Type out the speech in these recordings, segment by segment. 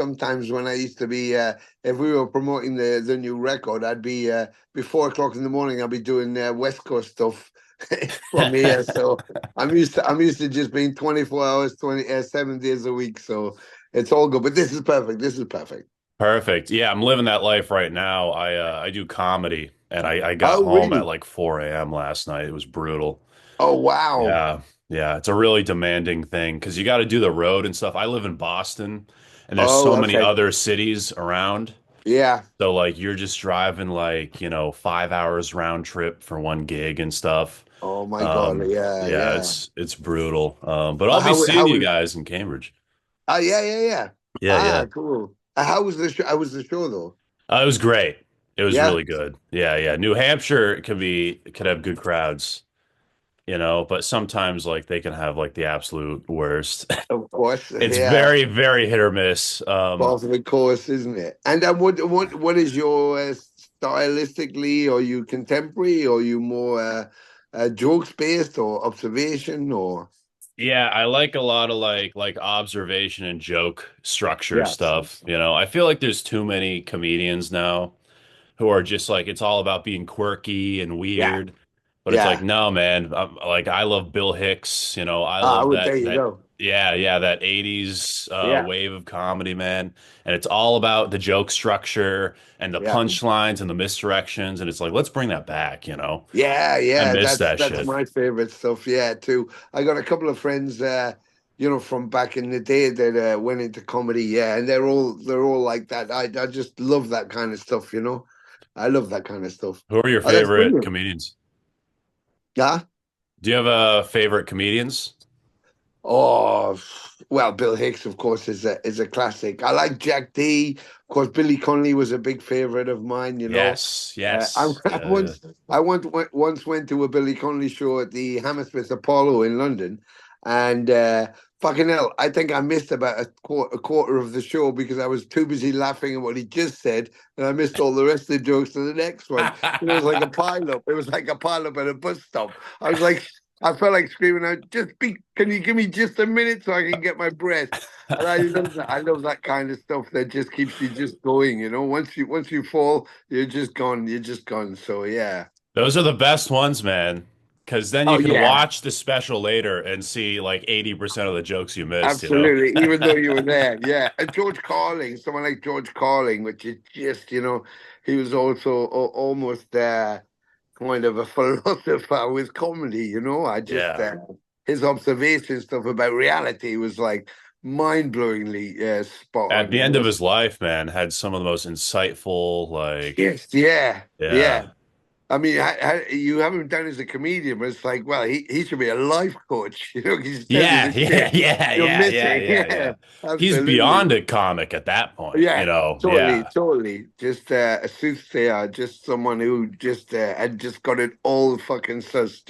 sometimes when I used to be, if we were promoting the new record, I'd be be 4 o'clock in the morning. I'd be doing West Coast stuff from here. So I'm used to just being 24 hours, 7 days a week. So it's all good. But this is perfect. This is perfect. Perfect. Yeah, I'm living that life right now. I do comedy, and I got Oh, home at really? like 4 a.m. last night. It was brutal. Oh, wow. Yeah, yeah, it's a really demanding thing because you got to do the road and stuff. I live in Boston, and there's so Oh, many okay. other cities around. Yeah. So like you're just driving like, 5 hours round trip for one gig and stuff. Oh my God. Yeah, Yeah, yeah. it's brutal. But I'll Uh, be how seeing how you was? guys in Cambridge. Oh, yeah, yeah, yeah. Yeah, Ah, yeah. cool. How was the show? How was the show though? It was great. It was Yeah, really good. Yeah, yeah. New Hampshire could have good crowds, but sometimes like they can have like the absolute worst. of course. It's Yeah, very, very hit or miss. part of the course, isn't it? And what is your stylistically? Are you contemporary? Or are you more jokes based or observation or? Yeah, I like a lot of like observation and joke structure Yeah, stuff. I feel like there's too many comedians now who are just like it's all about being quirky and yeah, weird. But it's like, yeah. no, man. Like I love Bill Hicks, I Ah, love well, there that you go. yeah, yeah, that 80s Yeah, wave of comedy, man. And it's all about the joke structure and the yeah. punchlines and the misdirections. And it's like, let's bring that back. Yeah, I yeah, miss that's that that's shit. my favorite stuff. Yeah, too. I got a couple of friends, from back in the day that went into comedy. Yeah, and they're all like that. I just love that kind of stuff. I love that kind of stuff. Who are your Oh, that's favorite brilliant. comedians? Yeah. Do you have favorite comedians? Oh, well, Bill Hicks, of course, is a classic. I like Jack D. Of course, Billy Connolly was a big favorite of mine. Yes, I, yes. I Yeah, yeah. once went to a Billy Connolly show at the Hammersmith Apollo in London, and fucking hell, I think I missed about a quarter of the show because I was too busy laughing at what he just said, and I missed all the rest of the jokes to the next one. It was like a pile up. It was like a pile up at a bus stop. I was like, I felt like screaming out, can you give me just a minute so I can get my breath? And I love that kind of stuff that just keeps you just going. Once you fall, you're just gone. You're just gone. So yeah. Those are the best ones, man. Because then Oh you can yeah, watch the special later and see like 80% of the jokes you missed. absolutely. Even though you were there, yeah. And George Carling, someone like George Carling, which is just, he was also almost kind of a philosopher with comedy. I just Yeah. his observation stuff about reality was like mind-blowingly spot At on. the end of his life, man, had some of the most insightful, like, Yes, yeah, yeah. yeah. I mean, you have him down as a comedian, but it's like, well, he should be a life coach, 'cause he's telling you Yeah, the yeah, shit yeah, you're yeah, yeah, missing. yeah, Yeah, yeah. He's absolutely. beyond a comic at that point, Yeah, totally, Yeah. totally. Just a soothsayer, just someone who just had just got it all fucking sussed.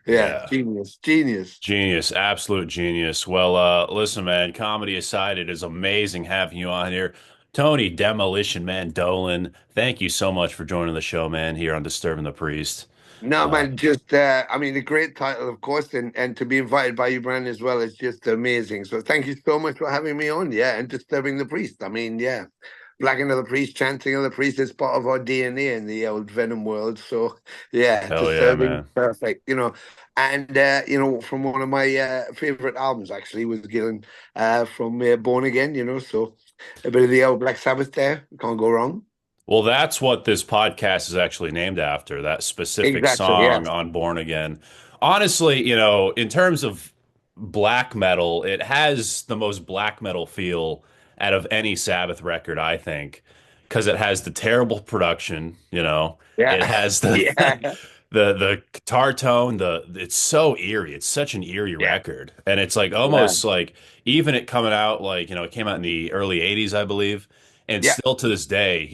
Yeah, Yeah. genius, genius. Genius, absolute genius. Well, listen, man, comedy aside, it is amazing having you on here. Tony Demolition Man Dolan, thank you so much for joining the show, man, here on Disturbing the Priest. No, Uh, man, just I mean, a great title, of course, and to be invited by you, Brandon, as well, is just amazing. So thank you so much for having me on. Yeah, and disturbing the priest. I mean, yeah, blacking of the priest, chanting of the priest is part of our DNA in the old Venom world. So yeah, hell yeah, disturbing, man. perfect. And from one of my favorite albums actually was Gillen from Born Again. So a bit of the old Black Sabbath there, can't go wrong. Well, that's what this podcast is actually named after, that specific Exactly. Yeah. song on Born Again. Honestly, in terms of black metal, it has the most black metal feel out of any Sabbath record, I think, because it has the terrible production. It Yeah. has the Yeah. the guitar tone, it's so eerie. It's such an eerie Yeah. record. And it's like Yeah. almost like even it coming out like, it came out in the early 80s, I believe. And Yeah. still to this day,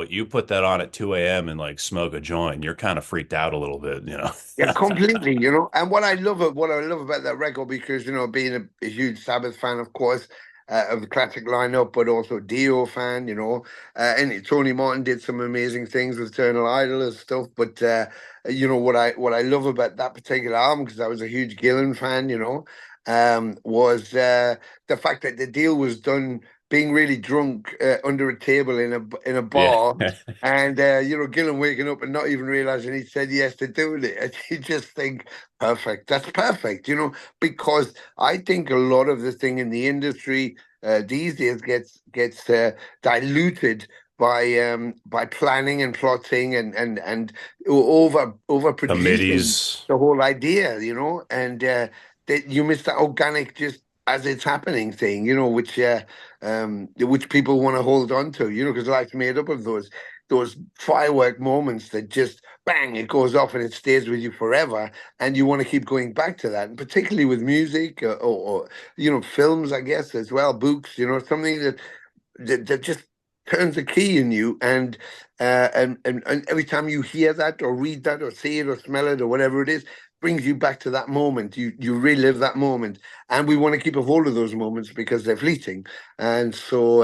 you put that on at 2 a.m. and like smoke a joint, you're kind of freaked out a little bit. Yeah, completely. And what I love about that record, because being a huge Sabbath fan, of course, of the classic lineup, but also Dio fan. And Tony Martin did some amazing things with Eternal Idol and stuff. But what I love about that particular album, because I was a huge Gillan fan, was the fact that the deal was done being really drunk under a table in a Yeah. bar, and Gillan waking up and not even realizing he said yes to doing it. And you just think, perfect, that's perfect, because I think a lot of the thing in the industry these days gets diluted by planning and plotting and over The producing middies. the whole idea, and that you miss that organic just as it's happening thing, which people want to hold on to, because life's made up of those firework moments that just bang, it goes off and it stays with you forever, and you want to keep going back to that, and particularly with music or films, I guess, as well, books, something that just turns a key in you, and every time you hear that or read that or see it or smell it or whatever it is, brings you back to that moment. You relive that moment, and we want to keep a hold of those moments because they're fleeting. And so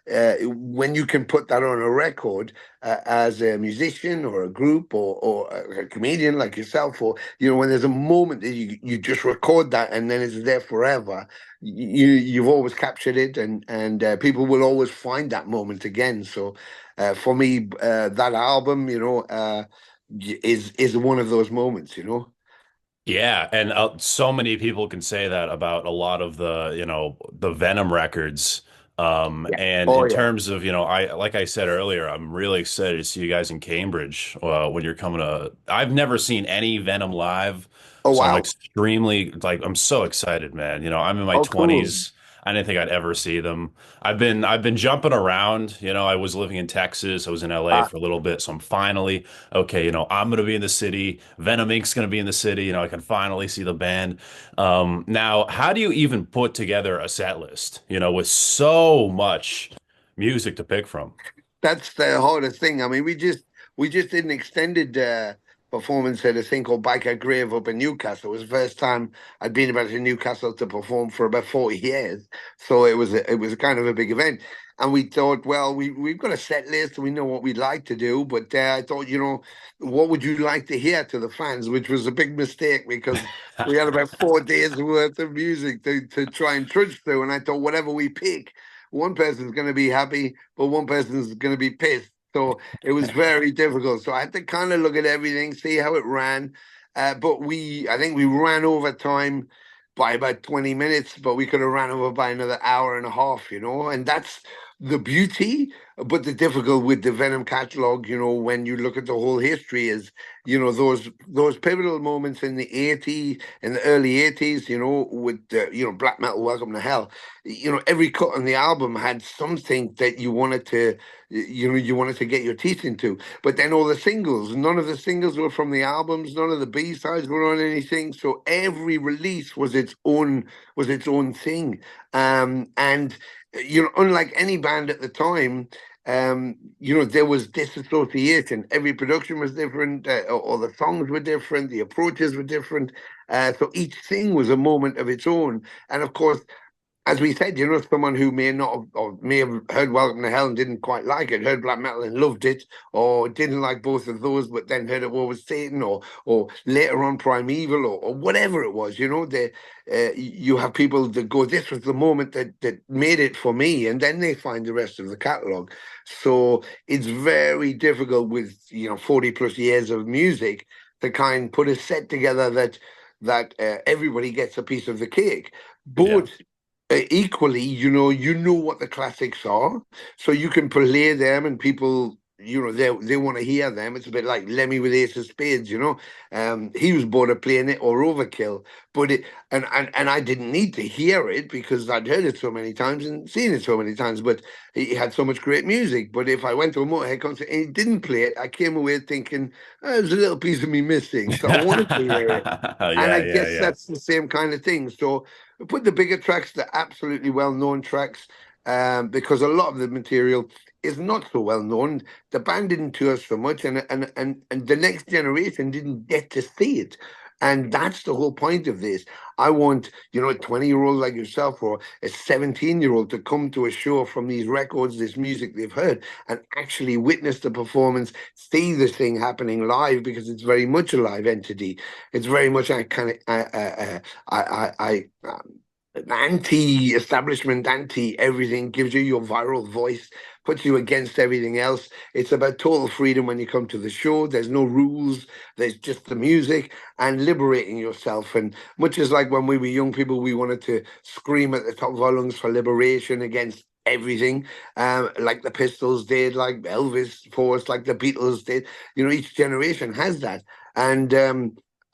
when you can put that on a record as a musician or a group or a comedian like yourself, or when there's a moment that you just record that and then it's there forever, you've always captured it, and people will always find that moment again. So for me, that album, is one of those moments, Yeah, and so many people can say that about a lot of the Venom records. Yeah. And Oh in yeah. terms of, like I said earlier, I'm really excited to see you guys in Cambridge when you're coming to. I've never seen any Venom live, Oh so I'm wow. extremely I'm so excited, man. I'm in my Oh cool. 20s. I didn't think I'd ever see them. I've been jumping around. I was living in Texas. I was in LA Uh, for a little bit, so I'm finally okay. I'm gonna be in the city. Venom Inc.'s gonna be in the city. I can finally see the band. Now, how do you even put together a set list? With so much music to pick from. That's the hardest thing. I mean, we just did an extended performance at a thing called Biker Grave up in Newcastle. It was the first time I'd been about to Newcastle to perform for about 40 years. So it was a kind of a big event. And we thought, well, we've got a set list and we know what we'd like to do. But I thought, what would you like to hear to the fans? Which was a big mistake because we had about 4 days worth of music to try and trudge through. And I thought, whatever we pick, one person's going to be happy, but one person's going to be pissed. So it was very difficult. So I had to kind of look at everything, see how it ran. But I think we ran over time by about 20 minutes, but we could have ran over by another hour and a half, and that's the beauty, but the difficult with the Venom catalog, when you look at the whole history is, those pivotal moments in the 80s, in the early 80s, with black metal, Welcome to Hell. Every cut on the album had something that you wanted to get your teeth into. But then all the singles, none of the singles were from the albums, none of the B-sides were on anything. So every release was its own thing. And unlike any band at the time, there was disassociation. Every production was different, all the songs were different, the approaches were different. So each thing was a moment of its own. And of course, as we said, someone who may not have, or may have heard Welcome to Hell and didn't quite like it, heard black metal and loved it, or didn't like both of those, but then heard it War with Satan, or later on Primeval, or whatever it was. You have people that go, "This was the moment that made it for me," and then they find the rest of the catalog. So it's very difficult with 40 plus years of music to kind of put a set together that everybody gets a piece of the cake. Yeah. But equally, you know what the classics are, so you can play them, and people, they want to hear them. It's a bit like Lemmy with Ace of Spades. He was bored of playing it or Overkill, but and I didn't need to hear it because I'd heard it so many times and seen it so many times. But he had so much great music. But if I went to a Motorhead concert and he didn't play it, I came away thinking, oh, there's a little piece of me missing, so I wanted to hear it. Yeah, And I yeah, guess yeah. that's the same kind of thing. So we put the bigger tracks, the absolutely well-known tracks, because a lot of the material is not so well known. The band didn't tour so much, and the next generation didn't get to see it. And that's the whole point of this. I want, a 20-year-old like yourself or a 17-year-old to come to a show from these records, this music they've heard, and actually witness the performance, see the thing happening live, because it's very much a live entity. It's very much a kind of I anti-establishment, anti-everything, gives you your viral voice, puts you against everything else. It's about total freedom when you come to the show. There's no rules. There's just the music and liberating yourself. And much as like when we were young people, we wanted to scream at the top of our lungs for liberation against everything, like the Pistols did, like Elvis for us, like the Beatles did. You know, each generation has that. And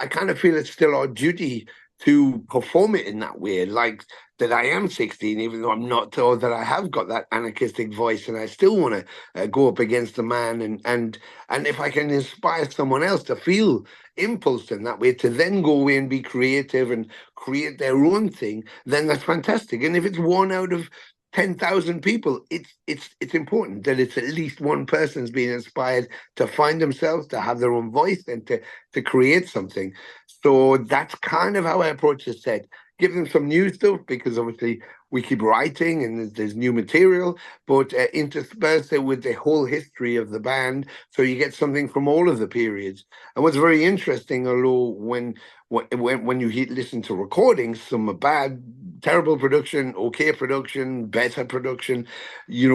I kind of feel it's still our duty to perform it in that way, like that I am 16, even though I'm not, or that I have got that anarchistic voice, and I still want to go up against the man, and if I can inspire someone else to feel impulsed in that way, to then go away and be creative and create their own thing, then that's fantastic. And if it's one out of 10,000 people, it's important that it's at least one person's being inspired to find themselves, to have their own voice, and to create something. So that's kind of how I approach the set. Give them some new stuff because obviously we keep writing and there's new material, but intersperse it with the whole history of the band, so you get something from all of the periods. And what's very interesting, although when you listen to recordings, some are bad, terrible production, okay production, better production,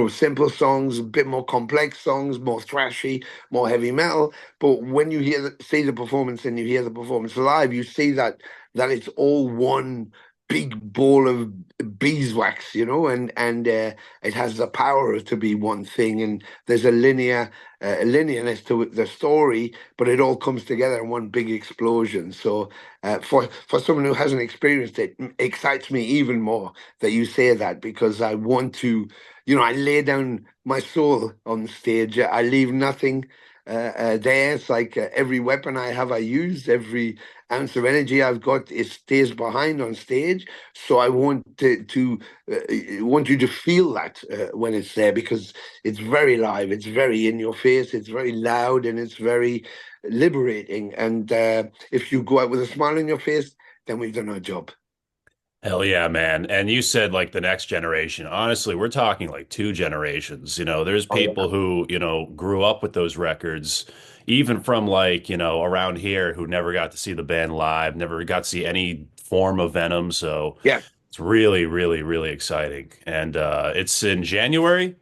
simple songs, a bit more complex songs, more thrashy, more heavy metal. But when you see the performance and you hear the performance live, you see that it's all one big ball of beeswax, and it has the power to be one thing. And there's a linearness to the story, but it all comes together in one big explosion. So for someone who hasn't experienced it, excites me even more that you say that, because I want to, I lay down my soul on stage. I leave nothing there. It's like every weapon I have, I use. Every ounce of energy I've got, it stays behind on stage. So I want you to feel that when it's there, because it's very live, it's very in your face, it's very loud, and it's very liberating. And if you go out with a smile on your face, then we've done our job. Hell yeah, man. And you said like the next generation. Honestly, we're talking like two generations. There's Oh yeah. people who, grew up with those records, even from like, around here who never got to see the band live, never got to see any form of Venom. So Yeah. it's really, really, really exciting. And it's in January.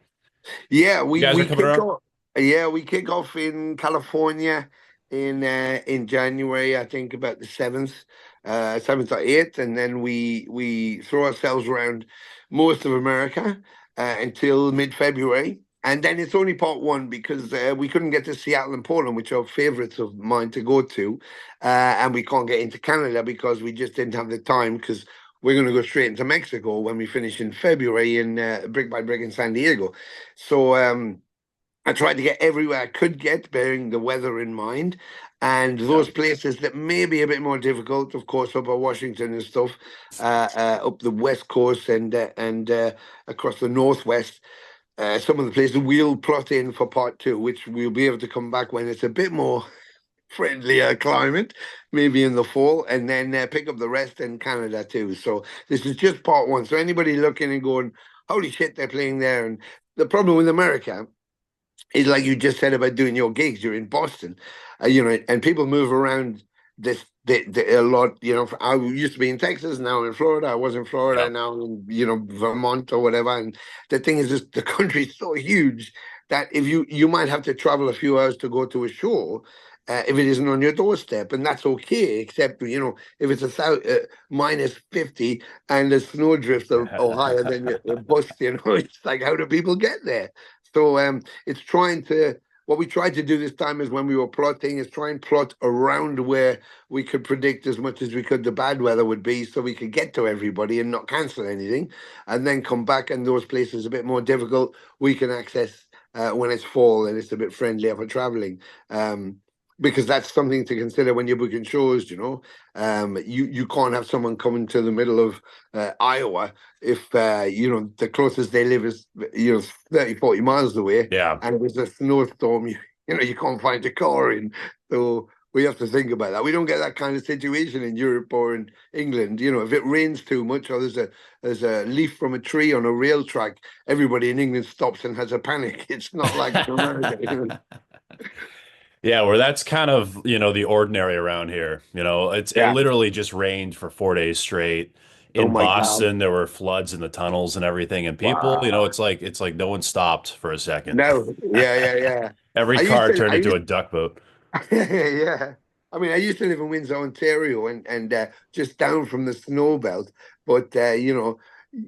Yeah, You we guys are we coming kick around? off. Yeah, we kick off in California in January. I think about the seventh or eighth, and then we throw ourselves around most of America until mid-February. And then it's only part one because we couldn't get to Seattle and Portland, which are favorites of mine to go to, and we can't get into Canada because we just didn't have the time, because we're going to go straight into Mexico when we finish in February in Brick by Brick in San Diego. So I tried to get everywhere I could get, bearing the weather in mind. And Yeah. those places that may be a bit more difficult, of course, up at Washington and stuff, up the West Coast and across the Northwest. Some of the places we'll plot in for part two, which we'll be able to come back when it's a bit more friendlier climate, maybe in the fall, and then pick up the rest in Canada too. So this is just part one. So anybody looking and going, holy shit, they're playing there. And the problem with America is, like you just said about doing your gigs, you're in Boston, and people move around a lot. I used to be in Texas, now I'm in Florida. I was in Florida, Yeah. now I'm in, Vermont or whatever. And the thing is, just the country's so huge that if you might have to travel a few hours to go to a show. If it isn't on your doorstep, and that's okay, except if it's minus 50 and the snow drifts are higher than your bus, it's like, how do people get there? So it's trying to what we tried to do this time is, when we were plotting, is try and plot around where we could predict as much as we could the bad weather would be, so we could get to everybody and not cancel anything, and then come back. And those places a bit more difficult, we can access when it's fall and it's a bit friendlier for traveling. Because that's something to consider when you're booking shows. You can't have someone coming to the middle of Iowa if the closest they live is 30, 40 miles away, Yeah. and there's a snowstorm. You can't find a car in. So we have to think about that. We don't get that kind of situation in Europe or in England. If it rains too much, or there's a leaf from a tree on a rail track, everybody in England stops and has a panic. It's not like in America. Yeah, where that's kind of, the ordinary around here. It Yeah. literally just rained for 4 days straight. Oh in my God. Boston, there were floods in the tunnels and everything, and people, Wow. it's like no one stopped for a second. No. Yeah, yeah, yeah. Every I used car to, turned I into used a duck boat. yeah. I mean, I used to live in Windsor, Ontario, and just down from the snow belt. But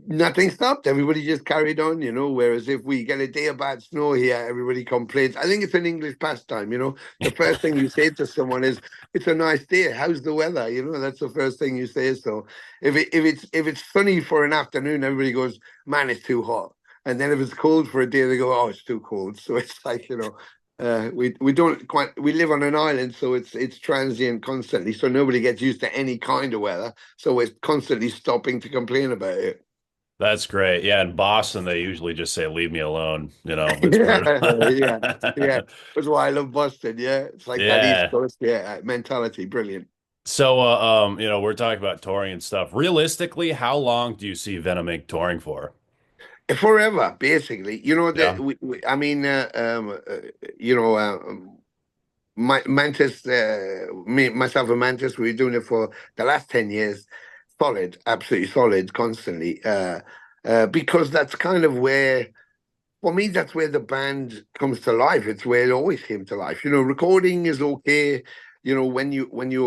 nothing stopped. Everybody just carried on. Whereas if we get a day of bad snow here, everybody complains. I think it's an English pastime. The first thing you say to someone is, "It's a nice day. How's the weather?" That's the first thing you say. So if it's sunny for an afternoon, everybody goes, "Man, it's too hot." And then if it's cold for a day, they go, "Oh, it's too cold." So it's like, we don't quite, we live on an island, so it's transient constantly, so nobody gets used to any kind of weather, so we're constantly stopping to complain about it. That's great. Yeah, in Boston, they usually just say, "Leave me alone." It's brutal. Yeah, yeah, yeah. That's why I love Boston. Yeah, it's like that East Yeah. Coast, yeah, mentality. Brilliant. So, we're talking about touring and stuff. Realistically, how long do you see Venom Inc. touring for? Forever, basically. Yeah. I mean, you know my Mantas, myself and Mantas, we were doing it for the last 10 years, solid, absolutely solid, constantly. Because that's kind of where, for me, that's where the band comes to life. It's where it always came to life. Recording is okay. In order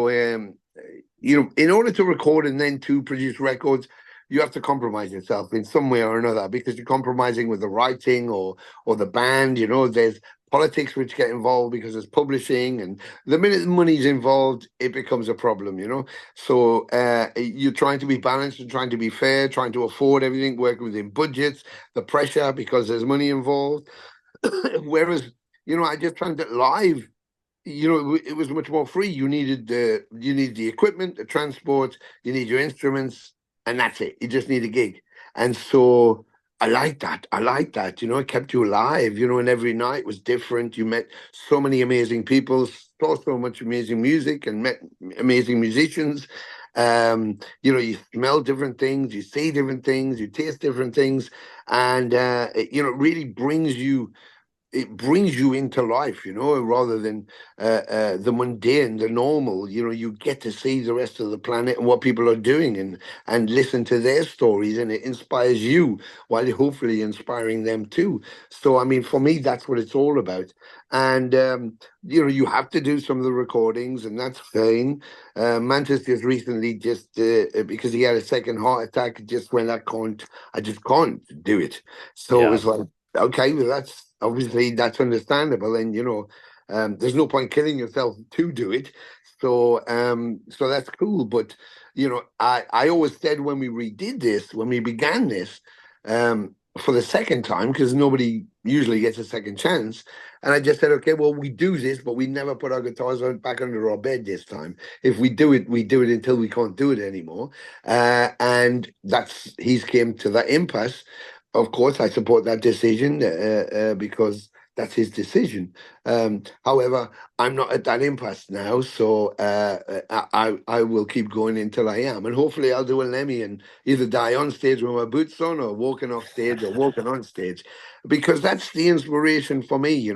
to record and then to produce records, you have to compromise yourself in some way or another, because you're compromising with the writing or the band. There's politics which get involved because it's publishing, and the minute money's involved, it becomes a problem. So you're trying to be balanced and trying to be fair, trying to afford everything, working within budgets, the pressure because there's money involved. Whereas, I just found that live, it was much more free. You need the equipment, the transport, you need your instruments, and that's it. You just need a gig. And so I like that. I like that. It kept you alive, and every night was different. You met so many amazing people, saw so much amazing music, and met amazing musicians. You smell different things, you see different things, you taste different things, and it really brings you into life, rather than the mundane, the normal. You get to see the rest of the planet and what people are doing, and listen to their stories, and it inspires you while hopefully inspiring them too. So, I mean, for me, that's what it's all about. And you have to do some of the recordings, and that's fine. Mantis just recently, just because he had a second heart attack, just went, I just can't do it. So it Yeah. was like, okay, well, that's understandable, and there's no point killing yourself to do it. So that's cool. But I always said, when we began this, for the second time, because nobody usually gets a second chance, and I just said, okay, well, we do this, but we never put our guitars back under our bed this time. If we do it, we do it until we can't do it anymore. And he's came to that impasse. Of course, I support that decision, because that's his decision. However, I'm not at that impasse now, so I will keep going until I am, and hopefully I'll do a Lemmy and either die on stage with my boots on, or walking off stage, or walking on stage, because that's the inspiration for me.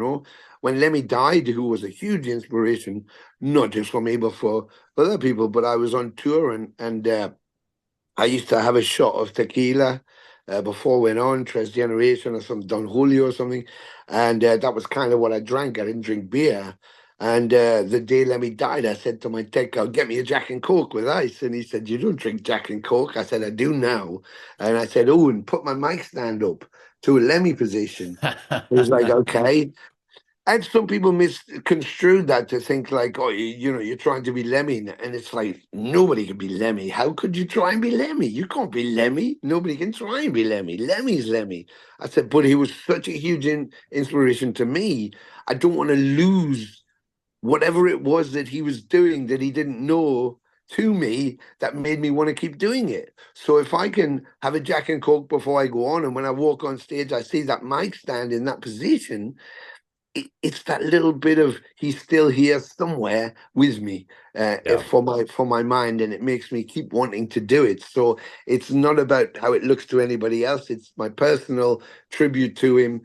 When Lemmy died, who was a huge inspiration, not just for me but for other people. But I was on tour, and I used to have a shot of tequila before we went on, Tres Generation or some Don Julio or something. And that was kind of what I drank. I didn't drink beer. And the day Lemmy died, I said to my tech, "I'll get me a Jack and Coke with ice." And he said, "You don't drink Jack and Coke." I said, "I do now." And I said, "Oh, and put my mic stand up to a Lemmy position." He was like, "Okay." And some people misconstrued that to think like, oh, you're trying to be Lemmy. And it's like, nobody can be Lemmy. How could you try and be Lemmy? You can't be Lemmy. Nobody can try and be Lemmy. Lemmy's Lemmy. I said, but he was such a huge inspiration to me. I don't want to lose whatever it was that he was doing that he didn't know to me, that made me want to keep doing it. So if I can have a Jack and Coke before I go on, and when I walk on stage, I see that mic stand in that position, it's that little bit of he's still here somewhere with me, Yeah. for my mind, and it makes me keep wanting to do it. So it's not about how it looks to anybody else. It's my personal tribute to him,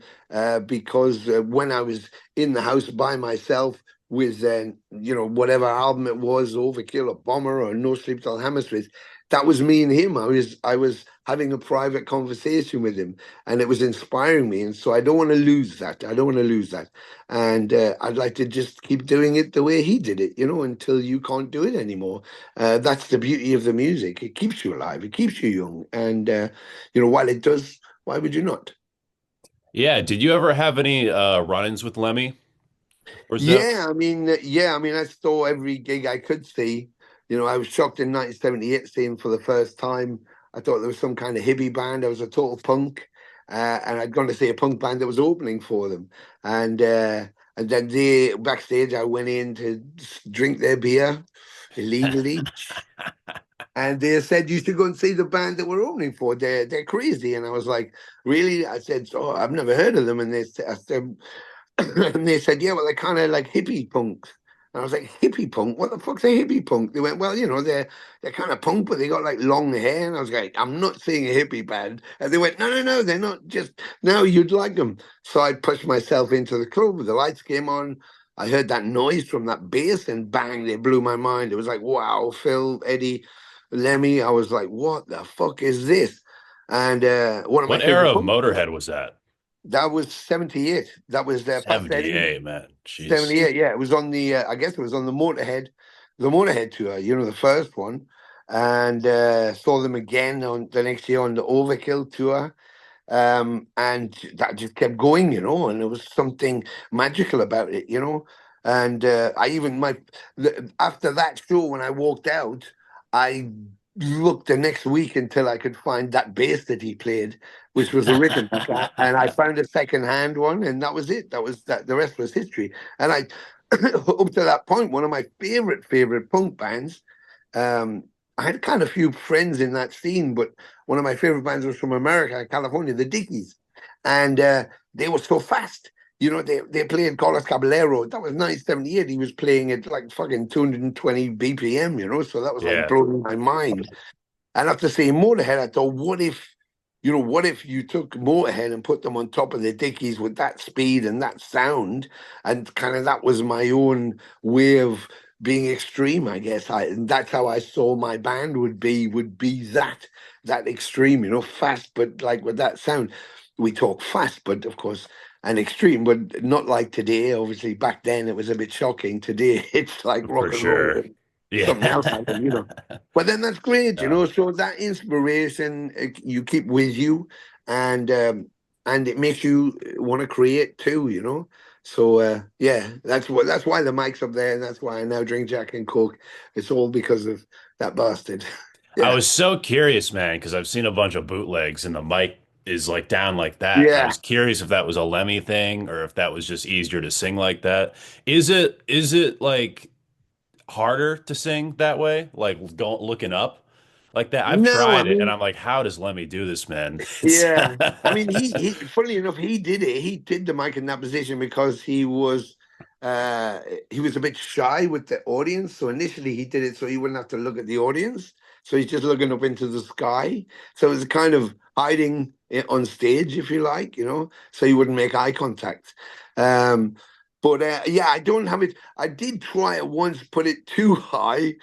because when I was in the house by myself with whatever album it was, Overkill or Bomber or No Sleep Till Hammersmith, that was me and him. I was having a private conversation with him, and it was inspiring me. And so I don't want to lose that. I don't want to lose that. And I'd like to just keep doing it the way he did it, until you can't do it anymore. That's the beauty of the music. It keeps you alive. It keeps you young. And while it does, why would you not? Yeah, did you ever have any run-ins with Lemmy or Zip? Yeah, I mean, I saw every gig I could see. I was shocked in 1978 seeing for the first time. I thought there was some kind of hippie band. I was a total punk, and I'd gone to see a punk band that was opening for them. And then backstage, I went in to drink their beer illegally, and they said you should go and see the band that we're opening for. They're crazy, and I was like, really? I said, oh, I've never heard of them, and I said, and they said, yeah, well, they're kind of like hippie punks. And I was like, hippie punk? What the fuck's a hippie punk? They went, well, they're kind of punk, but they got like long hair. And I was like, I'm not seeing a hippie band. And they went, no, no, no, they're not just, no, you'd like them. So I pushed myself into the club. The lights came on. I heard that noise from that bass and bang, it blew my mind. It was like, wow, Phil, Eddie, Lemmy. I was like, what the fuck is this? And one of my What era favorite of punk. Motorhead was that? That was 78. That was past Eddie. 78, man. Jeez. 78, yeah. It was on I guess it was on the Motorhead tour, the first one. And saw them again on the next year on the Overkill tour. And that just kept going, and there was something magical about it. And I even after that show, when I walked out, I looked the next week until I could find that bass that he played, which was a Rickenbacker, and I found a second-hand one, and that was it. That was that. The rest was history. And I, up to that point, one of my favorite punk bands. Um, I had kind of few friends in that scene, but one of my favorite bands was from America, California, the Dickies, and they were so fast. They played Carlos Caballero. That was 1978. He was playing at like fucking 220 BPM. So that was like Yeah, blowing my mind. And after seeing Motorhead, I thought, what if you took Motorhead and put them on top of the Dickies with that speed and that sound? And kind of that was my own way of being extreme, I guess. And that's how I saw my band would be that extreme, fast, but like with that sound. We talk fast, but of course, and extreme, but not like today. Obviously, back then it was a bit shocking. Today it's like for rock and roll, sure. something else happened. But then that's great, Yeah. So that inspiration you keep with you, and it makes you want to create too. So yeah, that's why the mic's up there, and that's why I now drink Jack and Coke. It's all because of that bastard. I Yeah, was so curious, man, because I've seen a bunch of bootlegs and the mic is like down like that. And I yeah. was curious if that was a Lemmy thing or if that was just easier to sing like that. Is it like harder to sing that way? Like looking up like that? I've No, I tried it and mean, I'm like, how does Lemmy do this, man? It's yeah. I mean, funnily enough, he did it. He did the mic in that position because he was a bit shy with the audience. So initially he did it so he wouldn't have to look at the audience. So he's just looking up into the sky. So it's kind of hiding on stage, if you like, so he wouldn't make eye contact. Um, but yeah, I don't have it. I did try it once, put it too high.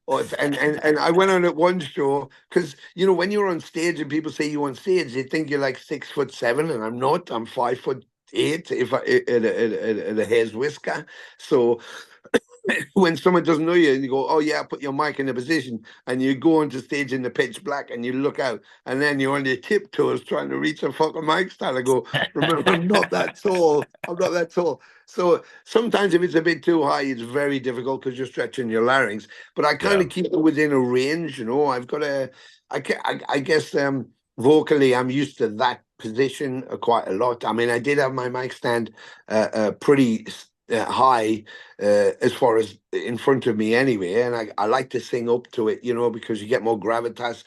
And I went on at one show because when you're on stage and people say you on stage, they think you're like 6'7", and I'm not. I'm 5'8" if I at a hair's whisker. So when someone doesn't know you and you go, oh yeah, put your mic in a position, and you go onto stage in the pitch black and you look out, and then you're on your tiptoes trying to reach a fucking mic stand. I go, remember, I'm not that tall. I'm not that tall. So sometimes if it's a bit too high, it's very difficult because you're stretching your larynx. But I kind yeah, of keep it within a range. I've got I guess vocally, I'm used to that position quite a lot. I mean, I did have my mic stand pretty high as far as in front of me anyway, and I like to sing up to it, because you get more gravitas,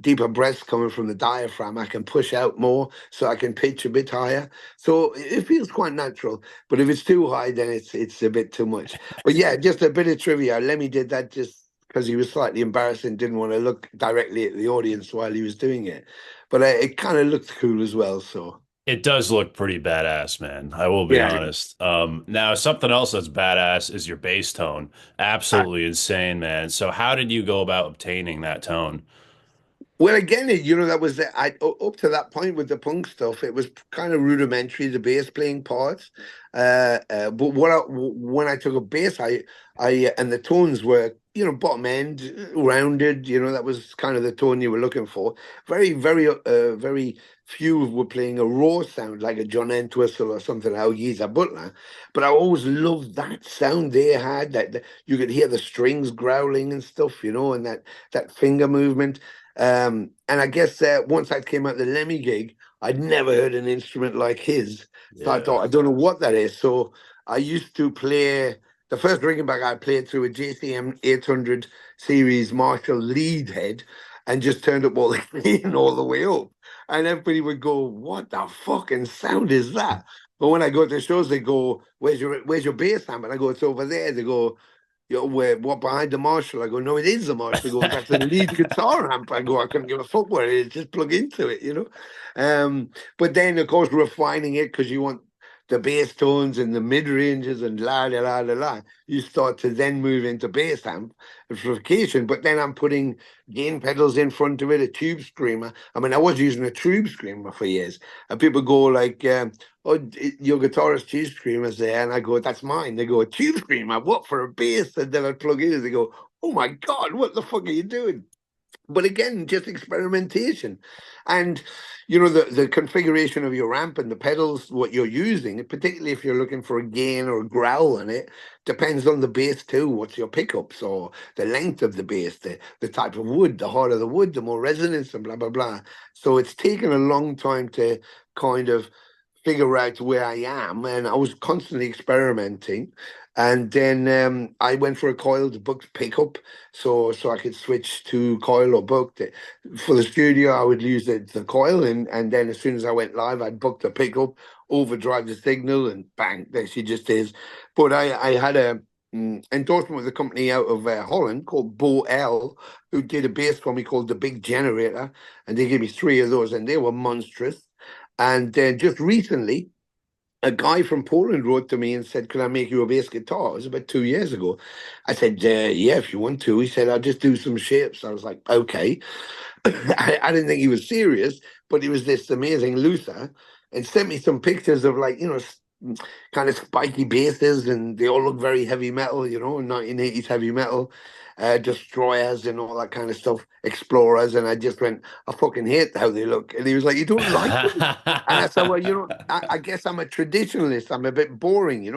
deeper breaths coming from the diaphragm. I can push out more, so I can pitch a bit higher. So it feels quite natural. But if it's too high, then it's a bit too much. But yeah, just a bit of trivia. Lemmy did that just because he was slightly embarrassed and didn't want to look directly at the audience while he was doing it. But it kind of looked cool as well. So It does look pretty badass, man. I will be Yeah. honest. Now something else that's badass is your bass tone. Absolutely insane, man. So how did you go about obtaining that tone? Well, again, that was up to that point with the punk stuff. It was kind of rudimentary, the bass playing parts. But when I took a bass, and the tones were, bottom end, rounded. That was kind of the tone you were looking for. Very few were playing a raw sound like a John Entwistle or something. How Geezer Butler, but I always loved that sound they had. That you could hear the strings growling and stuff, and that finger movement. And I guess once I came out the Lemmy gig, I'd never heard an instrument like his. So I Yeah. thought, I don't know what that is. So I used to play the first Rickenbacker I played through a JCM 800 series Marshall lead head and just turned up all the gain all the way up. And everybody would go, "What the fucking sound is that?" But when I go to shows, they go, "Where's your bass amp?" And I go, "It's over there." They go, what behind the Marshall? I go, no, it is the Marshall. They go, that's the lead guitar amp. I go, I couldn't give a fuck what it is, just plug into it. But then, of course, refining it because you want the bass tones and the mid ranges and la la la la la. You start to then move into bass amplification. But then I'm putting gain pedals in front of it, a tube screamer. I mean, I was using a tube screamer for years, and people go like, "Oh, your guitarist tube screamer's there," and I go, "That's mine." They go, "A tube screamer? What, for a bass?" And then I plug in, and they go, "Oh my god, what the fuck are you doing?" But again, just experimentation, and the configuration of your amp and the pedals, what you're using, particularly if you're looking for a gain or a growl in it, depends on the bass too. What's your pickups or the length of the bass, the type of wood, the harder the wood, the more resonance, and blah blah blah. So it's taken a long time to kind of figure out where I am, and I was constantly experimenting. And then I went for a coiled book pickup, so I could switch to coil or book. For the studio, I would use the coil, and then as soon as I went live, I'd book the pickup, overdrive the signal, and bang, there she just is. But I had a endorsement with a company out of Holland called Bo L, who did a bass for me called the Big Generator, and they gave me three of those, and they were monstrous. And then just recently, a guy from Poland wrote to me and said, "Can I make you a bass guitar?" It was about 2 years ago. I said, "Yeah, if you want to." He said, "I'll just do some shapes." I was like, "Okay." I didn't think he was serious, but he was this amazing luthier and sent me some pictures of like, kind of spiky basses, and they all look very heavy metal, 1980s heavy metal, destroyers and all that kind of stuff, explorers. And I just went, "I fucking hate how they look." And he was like, "You don't like them?" And I said, "Well, I guess I'm a traditionalist. I'm a bit boring,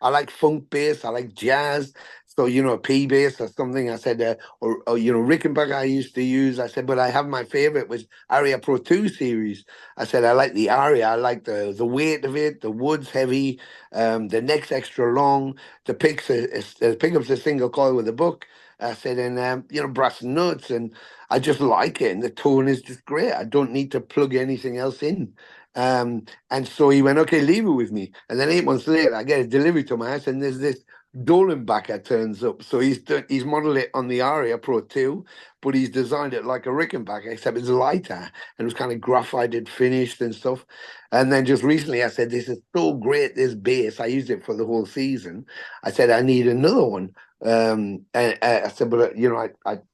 I like funk bass, I like jazz. So, a P bass or something." I said, or Rickenbacker I used to use. I said, but I have my favorite was Aria Pro 2 series. I said, I like the Aria. I like the weight of it. The wood's heavy. The neck's extra long. The pickup's a single coil with a book. I said, and, brass nuts. And I just like it. And the tone is just great. I don't need to plug anything else in. And so he went, "Okay, leave it with me." And then 8 months later, I get a delivery to my house, and there's this Dolan backer turns up. So he's modeled it on the Aria Pro 2, but he's designed it like a Rickenbacker, except it's lighter and it was kind of graphited finished and stuff. And then just recently I said, "This is so great, this bass." I used it for the whole season. I said, "I need another one." And I said, "But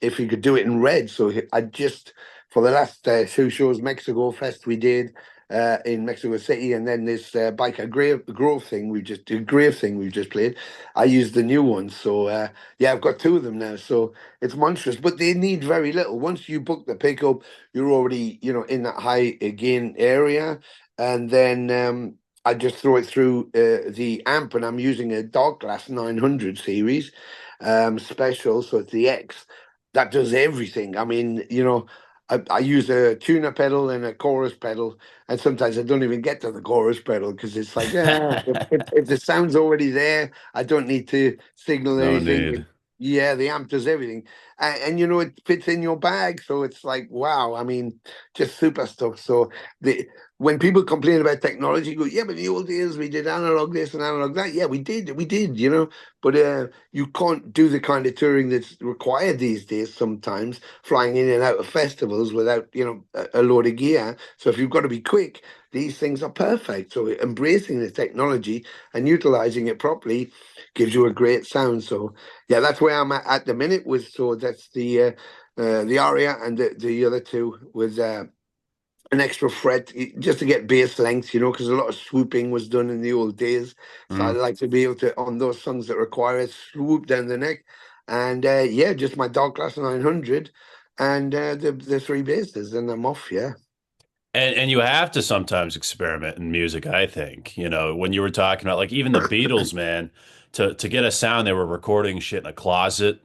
if you could do it in red." So I just, for the last two shows, Mexico Fest we did in Mexico City, and then this Biker Grave thing we've just played. I used the new one, so yeah, I've got two of them now. So it's monstrous, but they need very little. Once you book the pickup, you're already in that high gain area, and then I just throw it through the amp, and I'm using a Dark Glass 900 series special, so it's the X that does everything. I mean, I use a tuner pedal and a chorus pedal, and sometimes I don't even get to the chorus pedal because it's like, yeah, if the sound's already there, I don't need to signal No anything. need. Yeah, the amp does everything, and it fits in your bag, so it's like, wow. I mean, just super stuff. So when people complain about technology, go, "Yeah, but in the old days we did analog this and analog that." Yeah, we did, but you can't do the kind of touring that's required these days sometimes, flying in and out of festivals without, a load of gear. So if you've got to be quick, these things are perfect. So embracing the technology and utilizing it properly gives you a great sound. So yeah, that's where I'm at the minute. With so that's the aria, and the other two with an extra fret just to get bass length, because a lot of swooping was done in the old days. So I Mm. like to be able to, on those songs that require it, swoop down the neck. And yeah, just my Dog Class 900 and the three basses, and I'm off. Yeah. And you have to sometimes experiment in music, I think. You know, when you were talking about like even the Beatles, man, to get a sound, they were recording shit in a closet.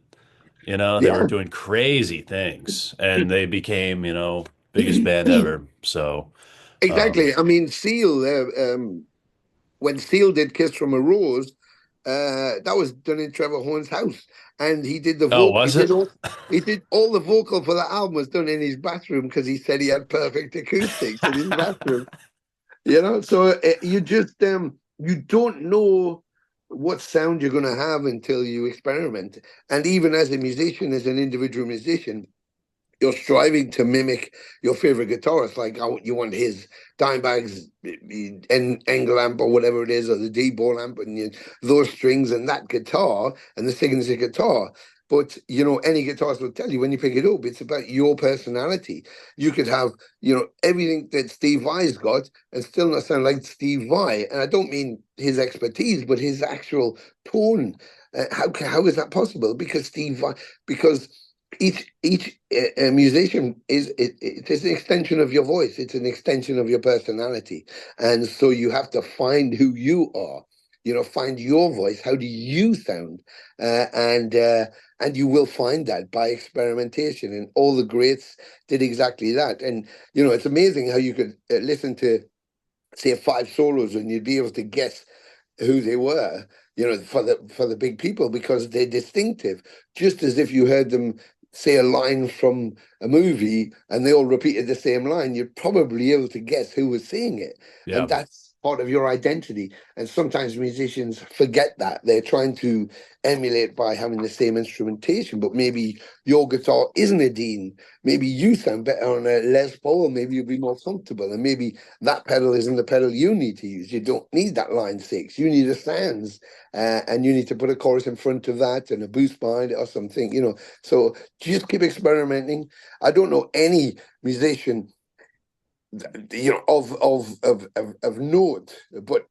You know, they were Yeah. doing crazy things, and they became, biggest band ever. So, um, Exactly. I mean, Seal, when Seal did Kiss from a Rose, that was done in Trevor Horn's house. And he did the oh, vocal, was it? he did all the vocal for the album was done in his bathroom because he said he had perfect acoustics in his bathroom. So you just you don't know what sound you're going to have until you experiment. And even as a musician, as an individual musician, you're striving to mimic your favorite guitarist. Like you want his Dimebag's Engel amp or whatever it is, or the D-ball amp, and those strings and that guitar and the signature guitar. But any guitarist will tell you when you pick it up, it's about your personality. You could have everything that Steve Vai's got and still not sound like Steve Vai. And I don't mean his expertise, but his actual tone. How is that possible? Because Steve Vai, because each musician it's an extension of your voice. It's an extension of your personality, and so you have to find who you are. Find your voice. How do you sound? And you will find that by experimentation. And all the greats did exactly that. And it's amazing how you could listen to, say, five solos, and you'd be able to guess who they were, for the big people, because they're distinctive, just as if you heard them say a line from a movie and they all repeated the same line, you'd probably be able to guess who was saying it. And Yeah. that's part of your identity. And sometimes musicians forget that. They're trying to emulate by having the same instrumentation, but maybe your guitar isn't a Dean. Maybe you sound better on a Les Paul, maybe you'll be more comfortable, and maybe that pedal isn't the pedal you need to use. You don't need that line six. You need a stands, and you need to put a chorus in front of that and a boost behind it or something. So just keep experimenting. I don't know any musician, of note, but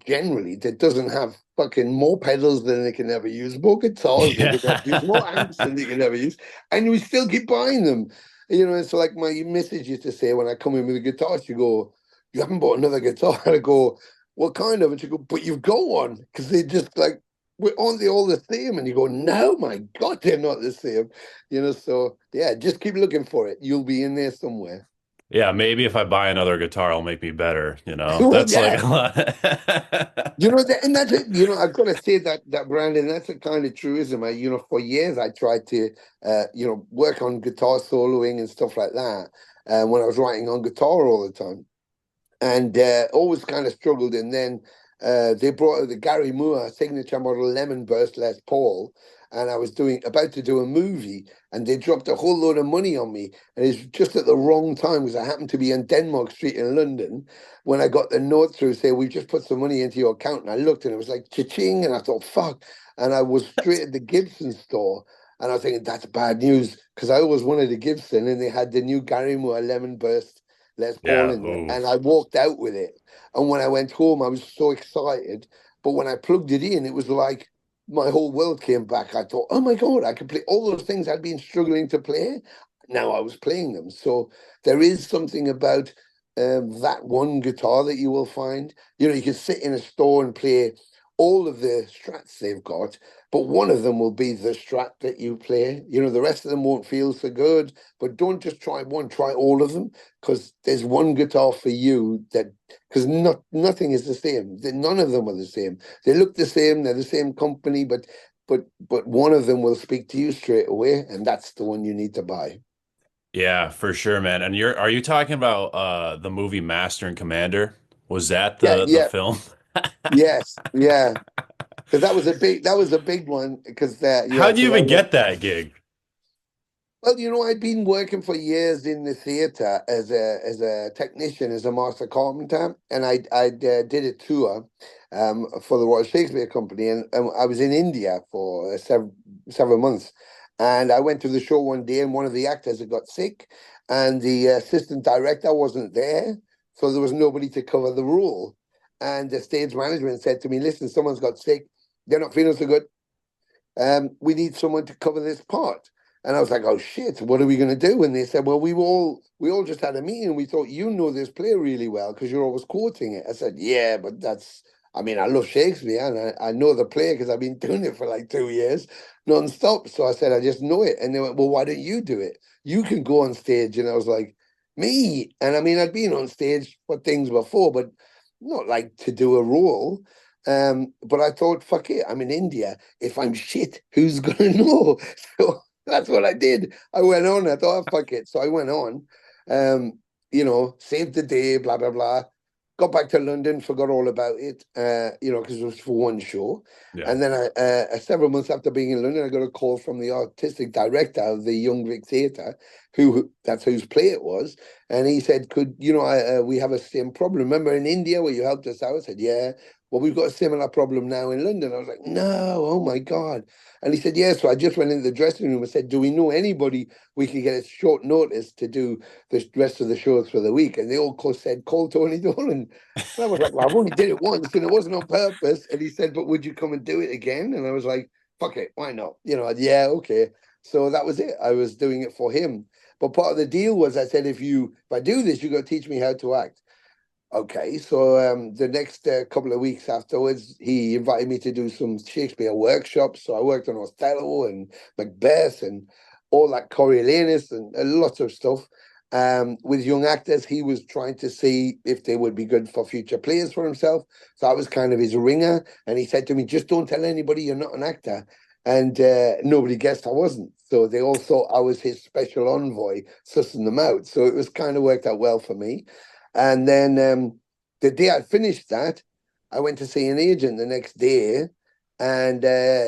generally that doesn't have fucking more pedals than they can ever use, more guitars than they can ever use, more amps than they can ever use, and we still keep buying them. It's like my missus used to say when I come in with a guitar, she go, "You haven't bought another guitar?" I go, "What kind of?" And she go, "But you've got one," because they just like, aren't they all the same? And you go, "No, my God, they're not the same." So yeah, just keep looking for it. You'll be in there somewhere. Yeah, maybe if I buy another guitar, it'll make me better, you know. Well, That's like yeah. a lot. And that's it. I've got to say that Brandon, that's a kind of truism. For years I tried to, work on guitar soloing and stuff like that. When I was writing on guitar all the time, and always kind of struggled. And then they brought out the Gary Moore signature model Lemon Burst Les Paul, and I was about to do a movie, and they dropped a whole load of money on me, and it's just at the wrong time because I happened to be on Denmark Street in London when I got the note through saying we just put some money into your account, and I looked and it was like cha-ching, and I thought fuck, and I was straight at the Gibson store. And I was thinking that's bad news because I always wanted a Gibson, and they had the new Gary Moore Lemon Burst Les Paul Yeah, in there, ooh. and I walked out with it. And when I went home, I was so excited. But when I plugged it in, it was like my whole world came back. I thought, oh my God, I could play all those things I'd been struggling to play. Now I was playing them. So there is something about that one guitar that you will find. You can sit in a store and play all of the strats they've got, but one of them will be the strat that you play. The rest of them won't feel so good, but don't just try one, try all of them, because there's one guitar for you because nothing is the same. None of them are the same. They look the same, they're the same company, but one of them will speak to you straight away, and that's the one you need to buy. Yeah, for sure, man. And are you talking about the movie Master and Commander? Was that Yeah, the yeah, film? yes, yeah. Because that was a big one. Because How'd you because I even was get that gig? Well, I'd been working for years in the theatre as a technician, as a master carpenter, and I did a tour for the Royal Shakespeare Company, and I was in India for several months, and I went to the show one day, and one of the actors had got sick, and the assistant director wasn't there, so there was nobody to cover the role, and the stage management said to me, "Listen, someone's got sick. They're not feeling so good. We need someone to cover this part." And I was like, "Oh shit, what are we going to do?" And they said, "Well, we all just had a meeting. We thought you know this play really well because you're always quoting it." I said, "Yeah, but I mean, I love Shakespeare and I know the play because I've been doing it for like 2 years non-stop." So I said, "I just know it." And they went, "Well, why don't you do it? You can go on stage." And I was like, "Me?" And I mean, I'd been on stage for things before, but not like to do a role. But I thought, fuck it, I'm in India. If I'm shit, who's gonna know? So that's what I did. I went on. I thought, oh, fuck it. So I went on. Saved the day, blah blah blah. Got back to London, forgot all about it. Because it was for one show. Yeah. And then several months after being in London, I got a call from the artistic director of the Young Vic Theatre, that's whose play it was, and he said, "Could we have a same problem? Remember in India where you helped us out?" I said, "Yeah." "Well, we've got a similar problem now in London." I was like, "No, oh my God." And he said, "Yeah." So I just went into the dressing room and said, "Do we know anybody we could get a short notice to do the rest of the shows for the week?" And they all said, "Call Tony Dolan." And I was like, "Well, I've only did it once and it wasn't on purpose." And he said, "But would you come and do it again?" And I was like, "Fuck it, why not?" Yeah, okay. So that was it. I was doing it for him. But part of the deal was I said, if I do this, you got to teach me how to act. Okay, so the next couple of weeks afterwards, he invited me to do some Shakespeare workshops. So I worked on Othello and Macbeth and all that Coriolanus and a lot of stuff with young actors. He was trying to see if they would be good for future players for himself. So I was kind of his ringer. And he said to me, "Just don't tell anybody you're not an actor." And nobody guessed I wasn't. So they all thought I was his special envoy, sussing them out. So it was kind of worked out well for me. And then the day I finished that, I went to see an agent the next day, and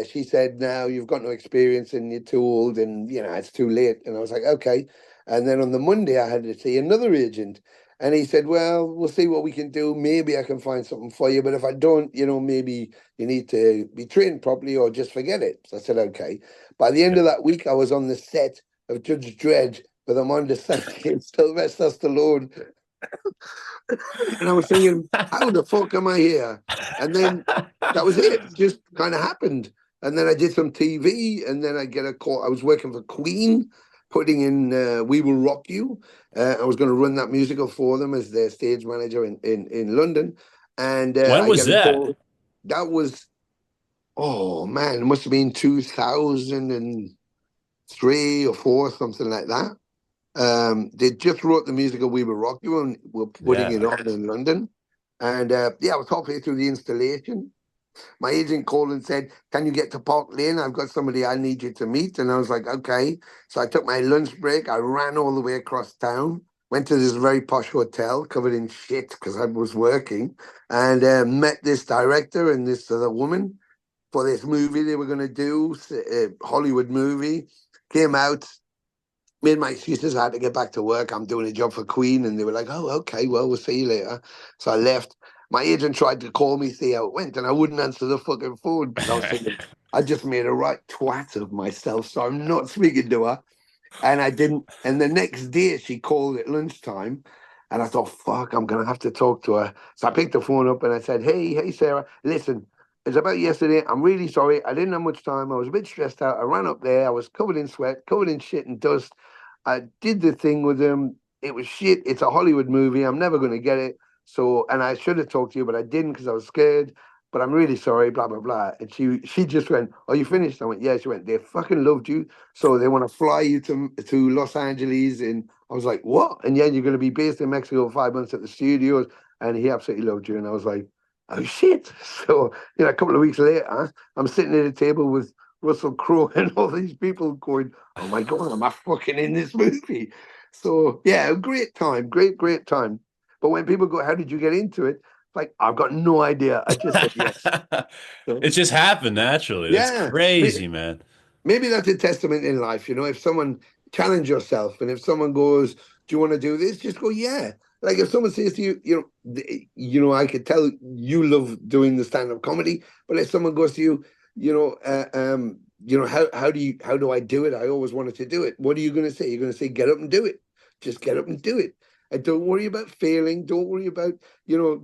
she said, "Now you've got no experience and you're too old, and it's too late." And I was like, "Okay." And then on the Monday, I had to see another agent, and he said, "Well, we'll see what we can do. Maybe I can find something for you, but if I don't, maybe you need to be trained properly or just forget it." So I said, "Okay." By the end Yeah. of that week, I was on the set of Judge Dredd with Amanda Seyfried and Sylvester Stallone. And I was thinking, how the fuck am I here? And then that was it. It just kind of happened. And then I did some TV, and then I get a call. I was working for Queen, putting in "We Will Rock You." I was going to run that musical for them as their stage manager in London. And When I was get a that? call. That was, oh man, it must have been 2003 or four, something like that. They just wrote the musical "We Will Rock You" and were putting Yeah. it on in London. And yeah, I was halfway through the installation. My agent called and said, "Can you get to Park Lane? I've got somebody I need you to meet." And I was like, "Okay." So I took my lunch break. I ran all the way across town, went to this very posh hotel covered in shit because I was working, and met this director and this other woman for this movie they were going to do, a Hollywood movie. Came out, made my excuses. I had to get back to work. I'm doing a job for Queen. And they were like, "Oh, okay, well, we'll see you later." So I left. My agent tried to call me, see how it went, and I wouldn't answer the fucking phone because I was thinking, I just made a right twat of myself. So I'm not speaking to her. And I didn't. And the next day she called at lunchtime. And I thought, fuck, I'm going to have to talk to her. So I picked the phone up and I said, hey, Sarah, listen, it's about yesterday. I'm really sorry. I didn't have much time. I was a bit stressed out. I ran up there. I was covered in sweat, covered in shit and dust. I did the thing with him. It was shit. It's a Hollywood movie. I'm never going to get it. So, and I should have talked to you, but I didn't because I was scared. But I'm really sorry, blah, blah, blah. And she just went, "Are you finished?" I went, "Yeah." She went, "They fucking loved you. So they want to fly you to Los Angeles." And I was like, "What?" "And yeah, you're going to be based in Mexico 5 months at the studios." And he absolutely loved you. And I was like, "Oh, shit." So, a couple of weeks later, I'm sitting at a table with Russell Crowe and all these people going, "Oh my God, am I fucking in this movie?" So, yeah, a great time. Great, great time. But when people go, "How did you get into it?" Like, I've got no idea. I just said yes. So, It just happened naturally. That's yeah. crazy, man. Maybe that's a testament in life. If someone, challenge yourself. And if someone goes, "Do you want to do this?" Just go, "Yeah." Like if someone says to you, I could tell you love doing the stand-up comedy, but if someone goes to you, how do I do it? I always wanted to do it. What are you going to say? You're going to say, "Get up and do it." Just get up and do it. And don't worry about failing. Don't worry about,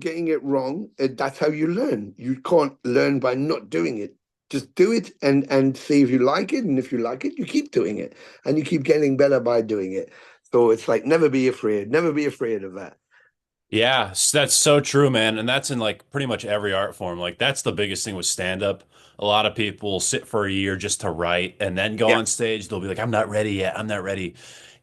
getting it wrong. And that's how you learn. You can't learn by not doing it. Just do it and see if you like it. And if you like it, you keep doing it and you keep getting better by doing it. So it's like never be afraid. Never be afraid of that. Yeah, that's so true, man. And that's in like pretty much every art form. Like that's the biggest thing with stand up. A lot of people sit for a year just to write and then go Yeah. on stage. They'll be like, I'm not ready yet. I'm not ready.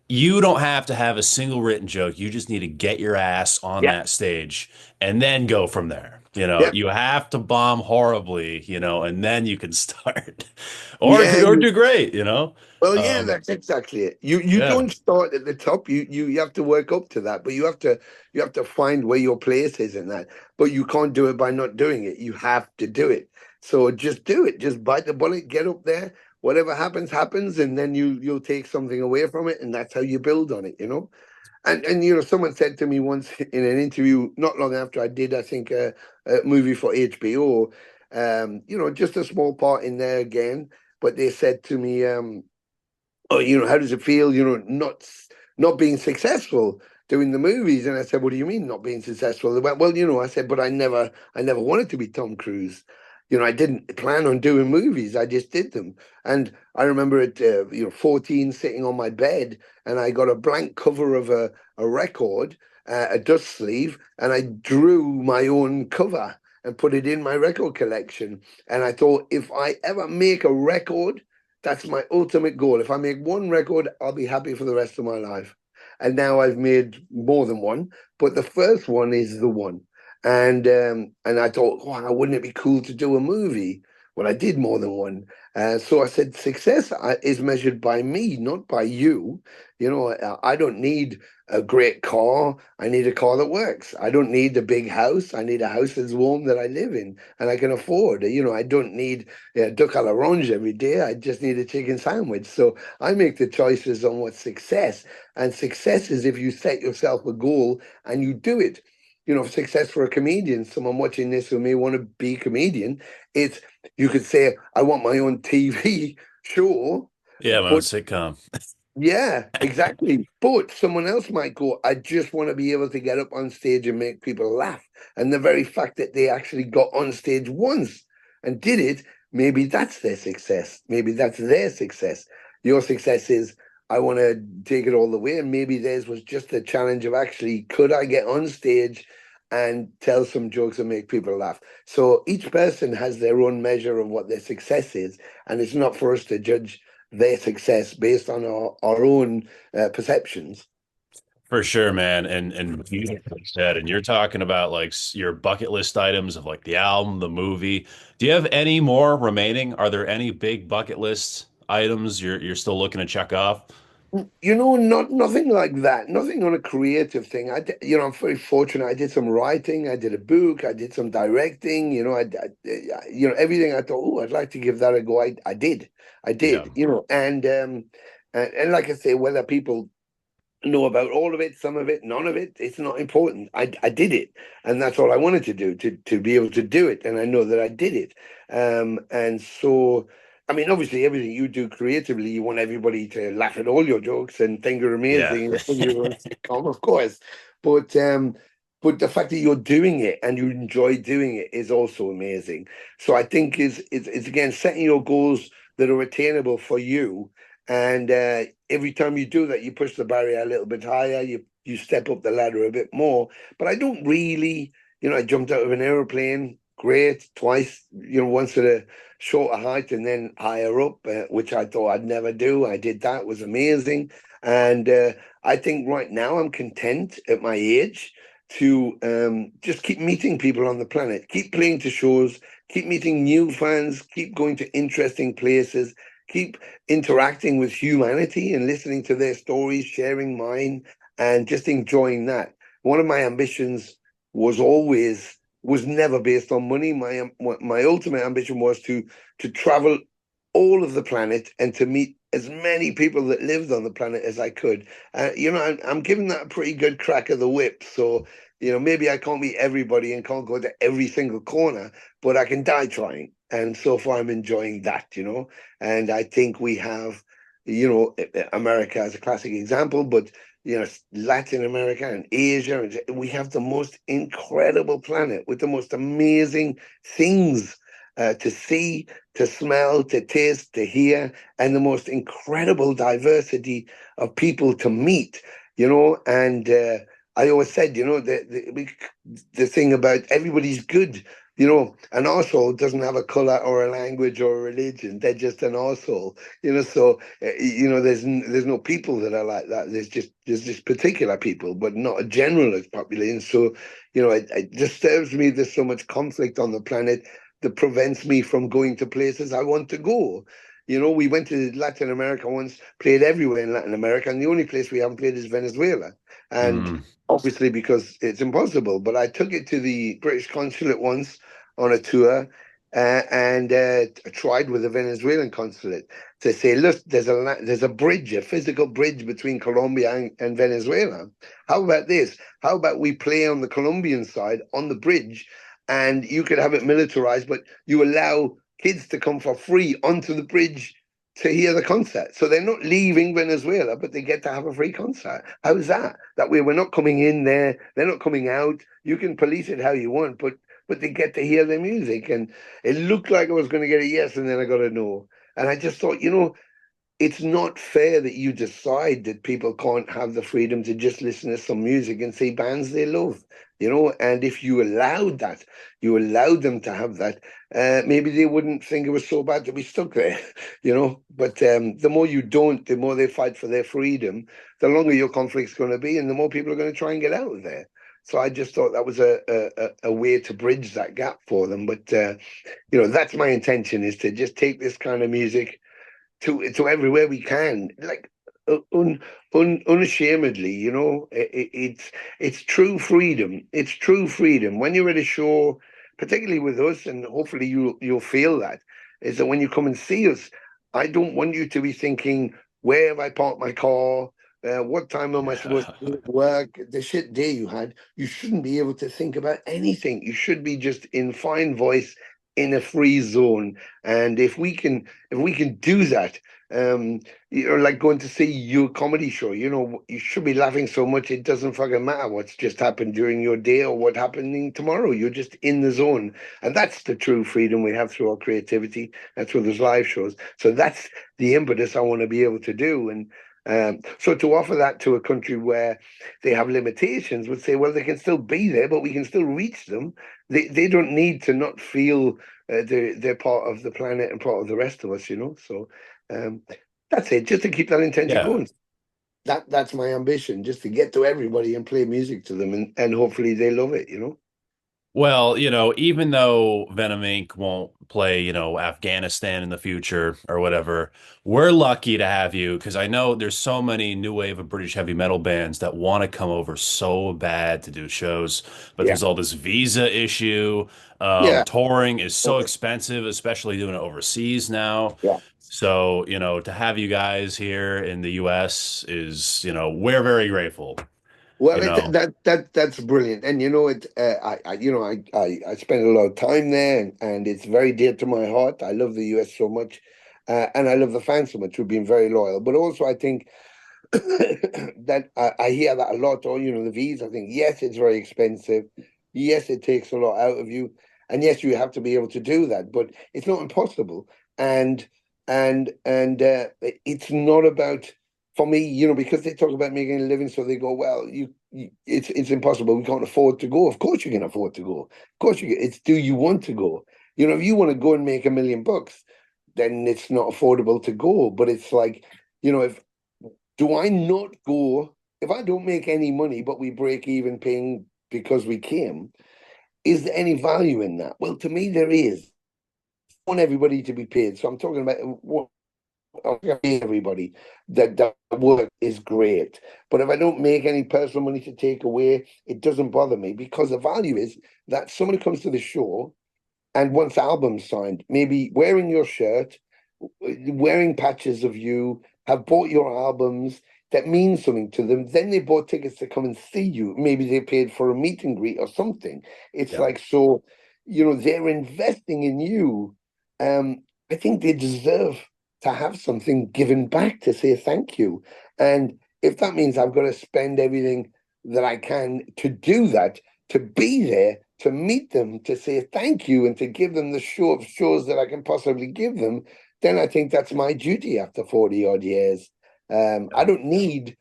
You don't have to have a single written joke. You just need to get your ass on Yeah. that stage and then go from there. Yeah. You have to bomb horribly, and then you can start or Yeah. do great, Well, yeah, Um, that's exactly it. You yeah. don't start at the top. You have to work up to that, but you have to find where your place is in that. But you can't do it by not doing it. You have to do it. So just do it. Just bite the bullet, get up there. Whatever happens, happens, and then you'll take something away from it, and that's how you build on it. And someone said to me once in an interview not long after I did, I think a movie for HBO, just a small part in there again, but they said to me, "Oh, how does it feel, not being successful doing the movies?" And I said, "What do you mean not being successful?" They went, "Well, I said, but I never wanted to be Tom Cruise. I didn't plan on doing movies. I just did them." And I remember at 14, sitting on my bed, and I got a blank cover of a record, a dust sleeve, and I drew my own cover and put it in my record collection. And I thought, if I ever make a record, that's my ultimate goal. If I make one record, I'll be happy for the rest of my life. And now I've made more than one, but the first one is the one. And I thought, wow, wouldn't it be cool to do a movie? Well, I did more than one. So I said, success is measured by me, not by you. I don't need a great car. I need a car that works. I don't need a big house. I need a house that's warm that I live in and I can afford. I don't need duck à l'orange every day. I just need a chicken sandwich. So I make the choices on what's success. And success is if you set yourself a goal and you do it. Success for a comedian, someone watching this who may want to be a comedian, it's you could say, I want my own TV show, Yeah, my own but sitcom. yeah, exactly. But someone else might go, I just want to be able to get up on stage and make people laugh. And the very fact that they actually got on stage once and did it, maybe that's their success. Maybe that's their success. Your success is, I want to take it all the way. And maybe theirs was just the challenge of actually, could I get on stage and tell some jokes and make people laugh? So each person has their own measure of what their success is. And it's not for us to judge their success based on our own perceptions. For sure, man. And you said, and you're talking about like your bucket list items of like the album, the movie. Do you have any more remaining? Are there any big bucket list items you're still looking to check off? Nothing like that. Nothing on a creative thing. I'm very fortunate. I did some writing. I did a book. I did some directing. Everything. I thought, oh, I'd like to give that a go. I did. I Yeah. did. And like I say, whether people know about all of it, some of it, none of it. It's not important. I did it, and that's all I wanted to do to be able to do it, and I know that I did it. And so, I mean, obviously, everything you do creatively, you want everybody to laugh at all your jokes and think you're Yeah. amazing and think you're a sitcom, of course. But the fact that you're doing it and you enjoy doing it is also amazing. So I think is again setting your goals that are attainable for you, and every time you do that, you push the barrier a little bit higher. You step up the ladder a bit more. But I don't really, I jumped out of an airplane, great, twice. Once at a shorter height and then higher up, which I thought I'd never do. I did that; it was amazing. And I think right now I'm content at my age to just keep meeting people on the planet, keep playing to shows, keep meeting new fans, keep going to interesting places, keep interacting with humanity and listening to their stories, sharing mine, and just enjoying that. One of my ambitions was never based on money. My ultimate ambition was to travel all of the planet and to meet as many people that lived on the planet as I could. I'm giving that a pretty good crack of the whip. So, maybe I can't meet everybody and can't go to every single corner, but I can die trying. And so far, I'm enjoying that. And I think we have, America as a classic example, but Latin America and Asia, and we have the most incredible planet with the most amazing things to see, to smell, to taste, to hear, and the most incredible diversity of people to meet. And I always said, the thing about everybody's good. An arsehole doesn't have a color or a language or a religion. They're just an arsehole. So there's no people that are like that. There's just particular people, but not a generalist population. So it disturbs me. There's so much conflict on the planet that prevents me from going to places I want to go. We went to Latin America once, played everywhere in Latin America, and the only place we haven't played is Venezuela. And Mm. obviously because it's impossible, but I took it to the British consulate once on a tour, and tried with the Venezuelan consulate to say, look, there's a bridge, a physical bridge between Colombia and Venezuela. How about this? How about we play on the Colombian side on the bridge, and you could have it militarized, but you allow kids to come for free onto the bridge to hear the concert. So they're not leaving Venezuela, but they get to have a free concert. How's that? That way we're not coming in there, they're not coming out. You can police it how you want, but they get to hear their music. And it looked like I was going to get a yes, and then I got a no. And I just thought, it's not fair that you decide that people can't have the freedom to just listen to some music and see bands they love. And if you allowed that, you allowed them to have that, maybe they wouldn't think it was so bad to be stuck there. But the more you don't, the more they fight for their freedom, the longer your conflict's going to be, and the more people are going to try and get out of there. So I just thought that was a way to bridge that gap for them. But that's my intention, is to just take this kind of music to everywhere we can, like unashamedly. It's true freedom. It's true freedom when you're at a show, particularly with us, and hopefully you'll feel that, is that when you come and see us, I don't want you to be thinking, where have I parked my car? What time am I supposed to be at work? The shit day you had. You shouldn't be able to think about anything. You should be just in fine voice in a free zone. And if we can do that, like going to see your comedy show, you should be laughing so much it doesn't fucking matter what's just happened during your day or what happening tomorrow. You're just in the zone. And that's the true freedom we have through our creativity. That's with those live shows. So that's the impetus I want to be able to do. And so to offer that to a country where they have limitations would say, well, they can still be there, but we can still reach them. They don't need to not feel they're part of the planet and part of the rest of us. So um, that's it, just to keep that intention Yeah. going. That's my ambition, just to get to everybody and play music to them, and hopefully they love it. Well, even though Venom Inc. won't play, Afghanistan in the future or whatever, we're lucky to have you because I know there's so many new wave of British heavy metal bands that want to come over so bad to do shows, but Yeah. there's all this visa issue. Yeah. Touring is so expensive, especially doing it overseas now. Yeah. So, to have you guys here in the US is, we're very grateful, Well, you know. that's brilliant, and I spend a lot of time there, and it's very dear to my heart. I love the US so much, and I love the fans so much who've been very loyal. But also, I think that I hear that a lot. Or the V's. I think, yes, it's very expensive. Yes, it takes a lot out of you, and yes, you have to be able to do that. But it's not impossible, and it's not about, for me, because they talk about making a living, so they go, well, it's impossible. We can't afford to go. Of course, you can afford to go. Of course, it's, do you want to go? If you want to go and make $1 million, then it's not affordable to go. But it's like, if do I not go if I don't make any money, but we break even paying because we came? Is there any value in that? Well, to me, there is. I want everybody to be paid. So I'm talking about what everybody, that work is great. But if I don't make any personal money to take away, it doesn't bother me, because the value is that somebody comes to the show and wants albums signed, maybe wearing your shirt, wearing patches of you, have bought your albums that mean something to them. Then they bought tickets to come and see you. Maybe they paid for a meet and greet or something. It's Yeah. like, so, you know, they're investing in you. I think they deserve to have something given back to say thank you. And if that means I've got to spend everything that I can to do that, to be there, to meet them, to say thank you, and to give them the show of shows that I can possibly give them, then I think that's my duty after 40 odd years. Yeah. I don't need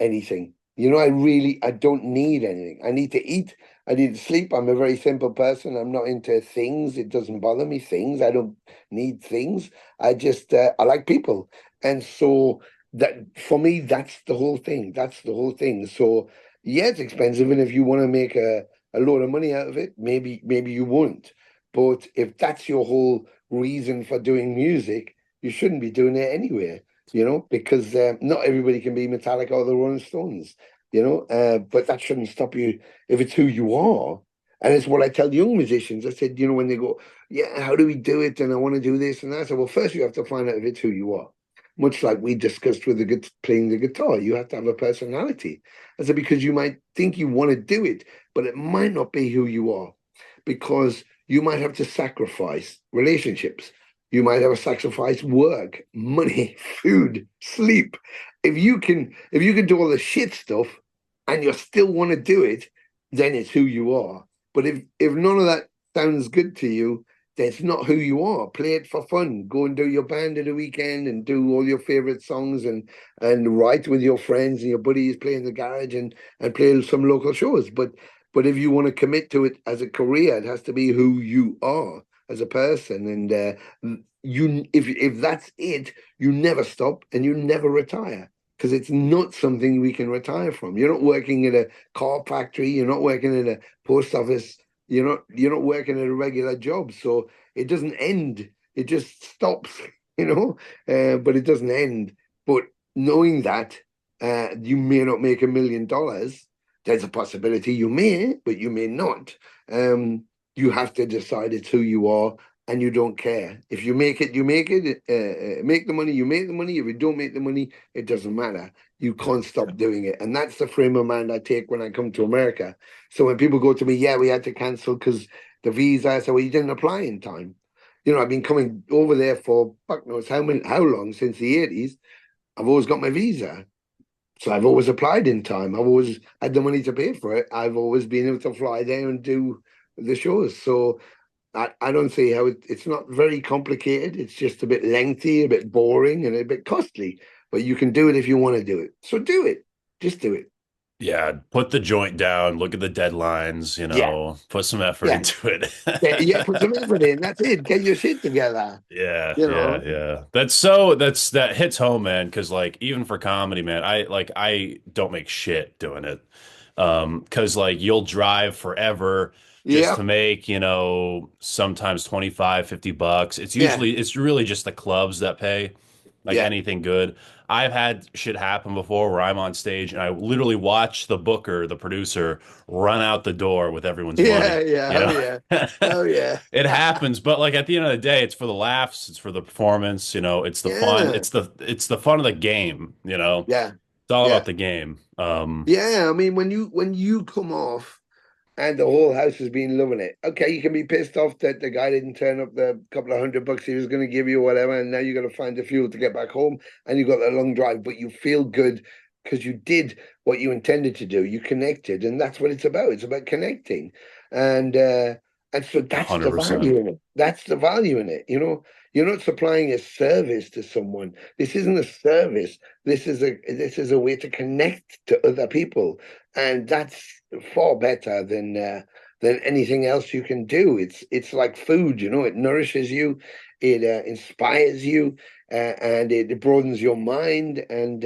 anything. You know, I don't need anything. I need to eat. I need to sleep. I'm a very simple person. I'm not into things. It doesn't bother me, things. I don't need things. I like people. And so that for me, that's the whole thing. That's the whole thing. So yeah, it's expensive. And if you want to make a load of money out of it, maybe you won't. But if that's your whole reason for doing music, you shouldn't be doing it anyway, you know, because not everybody can be Metallica or the Rolling Stones, you know, but that shouldn't stop you if it's who you are. And it's what I tell young musicians. I said, you know, when they go, yeah, how do we do it? And I want to do this and that. I said, well, first you have to find out if it's who you are. Much like we discussed with playing the guitar, you have to have a personality. I said, because you might think you want to do it, but it might not be who you are, because you might have to sacrifice relationships. You might have to sacrifice work, money, food, sleep. If you can do all the shit stuff and you still want to do it, then it's who you are. But if none of that sounds good to you, that's not who you are. Play it for fun. Go and do your band at the weekend and do all your favorite songs and write with your friends and your buddies, play in the garage and play some local shows. But if you want to commit to it as a career, it has to be who you are as a person. And you, if that's it, you never stop and you never retire, because it's not something we can retire from. You're not working at a car factory. You're not working at a post office. You're not working at a regular job. So it doesn't end. It just stops, you know. But it doesn't end. But knowing that you may not make $1 million, there's a possibility you may, but you may not. You have to decide it's who you are, and you don't care. If you make it, you make it. Make the money, you make the money. If you don't make the money, it doesn't matter. You can't stop doing it. And that's the frame of mind I take when I come to America. So when people go to me, yeah, we had to cancel because the visa, I say, well, you didn't apply in time. You know, I've been coming over there for fuck knows how long, since the 80s. I've always got my visa. So I've always applied in time. I've always had the money to pay for it. I've always been able to fly there and do the shows. So I don't see how it's not very complicated. It's just a bit lengthy, a bit boring, and a bit costly. But you can do it if you want to do it. So do it. Just do it. Yeah, put the joint down, look at the deadlines, Yeah. put some effort Yeah. into it. Yeah. Put some effort in. That's it. Get your shit together. Yeah, You yeah, know? yeah. That hits home, man, because like even for comedy, man, I don't make shit doing it. Because like you'll drive forever just Yeah. to make, sometimes 25, $50. Yeah. It's really just the clubs that pay, like Yeah. anything good. I've had shit happen before where I'm on stage and I literally watch the booker, the producer, run out the door with everyone's Yeah. money, Yeah. you Oh, know? yeah. Oh, yeah. It happens, but like at the end of the day, it's for the laughs, it's for the performance, it's the fun, Yeah. it's the fun of the game, Yeah. It's all Yeah. about the game. Yeah. I mean, when you come off and the whole house has been loving it. Okay, you can be pissed off that the guy didn't turn up the couple of $100 he was going to give you, or whatever, and now you got to find the fuel to get back home, and you got that long drive. But you feel good because you did what you intended to do. You connected, and that's what it's about. It's about connecting, and uh, and so that's the 100%. value in it. That's the value in it. You know, you're not supplying a service to someone. This isn't a service. This is a way to connect to other people, and that's far better than anything else you can do. It's like food, you know. It nourishes you, it inspires you, and it broadens your mind, and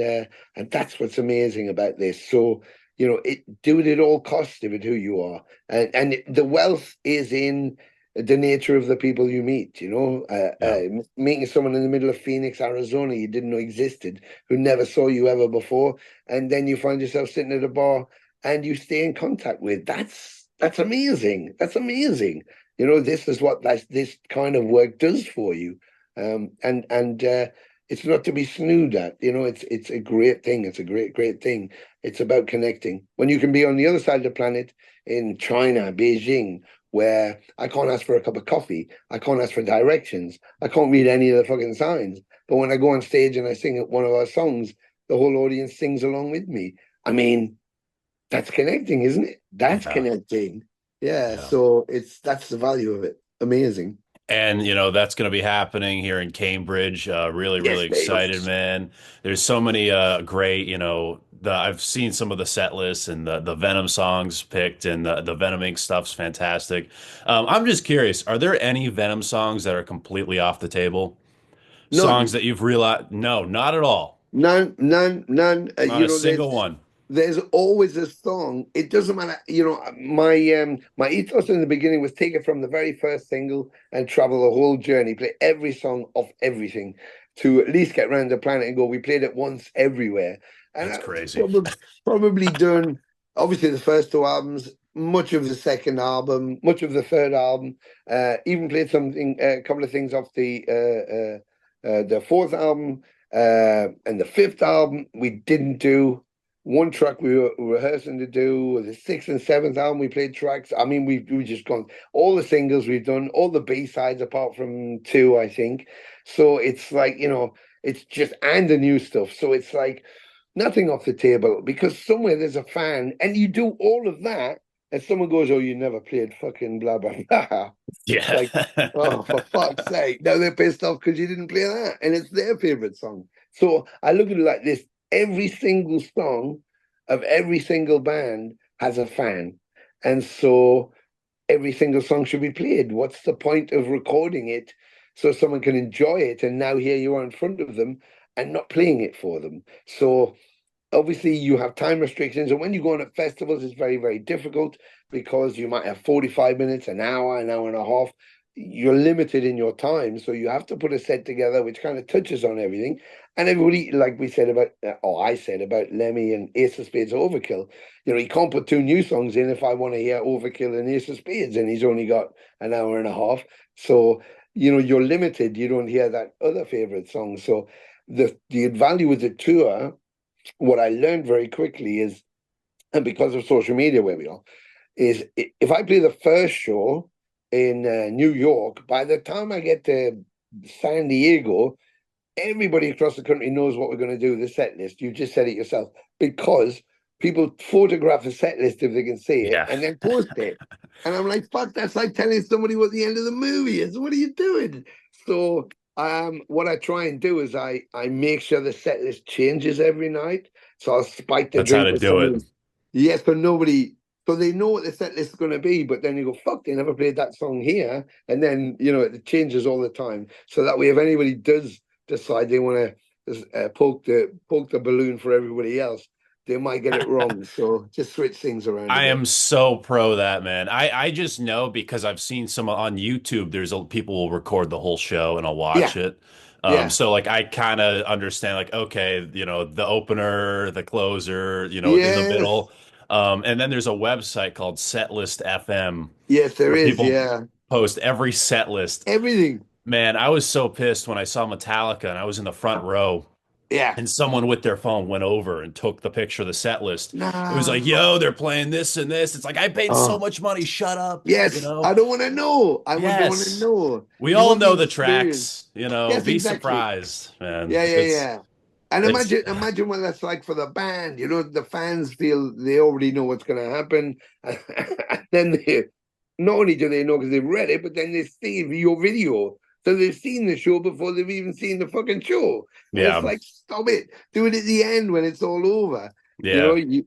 that's what's amazing about this. So you know, do it at all costs if it's who you are, and the wealth is in the nature of the people you meet. You know, Yeah. meeting someone in the middle of Phoenix, Arizona, you didn't know existed, who never saw you ever before, and then you find yourself sitting at a bar and you stay in contact with. That's amazing. That's amazing. this is what this kind of work does for you. And it's not to be snoozed at. It's a great thing. It's a great thing. It's about connecting. When you can be on the other side of the planet in China, Beijing, where I can't ask for a cup of coffee, I can't ask for directions, I can't read any of the fucking signs. But when I go on stage and I sing one of our songs, the whole audience sings along with me. I mean, that's connecting, isn't it? That's Yeah. connecting. Yeah. Yeah. So that's the value of it. Amazing. And that's going to be happening here in Cambridge. Really, Yes, really mate. excited, man. There's so many great, I've seen some of the set lists and the Venom songs picked, and the Venom Inc. stuff's fantastic. I'm just curious, are there any Venom songs that are completely off the table? Songs None. that you've realized? No, not at all. None. Not a single one. There's always a song. It doesn't matter. My ethos in the beginning was take it from the very first single and travel the whole journey, play every song of everything to at least get around the planet and go. We played it once everywhere, and That's I've crazy. probably done obviously the first two albums, much of the second album, much of the third album. Even played something, a couple of things off the fourth album. And the fifth album, we didn't do one track we were rehearsing to do. The sixth and seventh album, we played tracks. I mean, we just gone all the singles we've done, all the B-sides apart from two, I think. So it's like, it's just, and the new stuff. So it's like nothing off the table because somewhere there's a fan and you do all of that and someone goes, oh, you never played fucking blah, blah, blah. It's Yeah. like, oh, for fuck's sake. Now they're pissed off because you didn't play that. And it's their favorite song. So I look at it like this. Every single song of every single band has a fan. And so every single song should be played. What's the point of recording it so someone can enjoy it? And now here you are in front of them and not playing it for them. So obviously you have time restrictions, and when you go on at festivals it's very, very difficult because you might have 45 minutes, an hour and a half. You're limited in your time, so you have to put a set together which kind of touches on everything. And everybody, like we said about or I said about Lemmy and Ace of Spades Overkill, he can't put two new songs in if I want to hear Overkill and Ace of Spades, and he's only got an hour and a half. So you're limited. You don't hear that other favorite song. So the value of the tour, what I learned very quickly is, and because of social media where we are, is if I play the first show in New York, by the time I get to San Diego, everybody across the country knows what we're going to do, the set list. You just said it yourself, because people photograph the set list if they can see it Yeah. and then post it. And I'm like, fuck, that's like telling somebody what the end of the movie is. What are you doing? So what I try and do is I make sure the set list changes every night. So I'll spike the That's how drink to with do it. somebody. Yes, but nobody, so they know what the set list is going to be, but then you go, fuck, they never played that song here. And then, it changes all the time. So that way, if anybody does decide they want to poke the balloon for everybody else, they might get it wrong. So just switch things around a I bit. am so pro that, man. I just know because I've seen some on YouTube. People will record the whole show and I'll Yeah, watch it. yeah, So like I kind of understand like okay, the opener, the closer, in the yes, middle. And then there's a website called Setlist FM yes, there where is. people Yeah, post every set list. everything. Man, I was so pissed when I saw Metallica and I was in the front row Yeah, and someone with their phone went over and took the picture of the set list. It was like, nah. yo, they're playing this and this. It's like, I paid so Oh, much money. Shut up. yes, I don't want to know. I want to want to Yes. know. We You all want the know the experience. tracks, Yes, be exactly. surprised, man. Yeah, yeah, yeah. And It's, imagine what that's like for the band. The fans feel they already know what's going to happen, and then not only do they know because they've read it, but then they see your video, so they've seen the show before they've even seen the fucking show. And it's yeah, like, stop it, do it at the end when it's all over. yeah. When you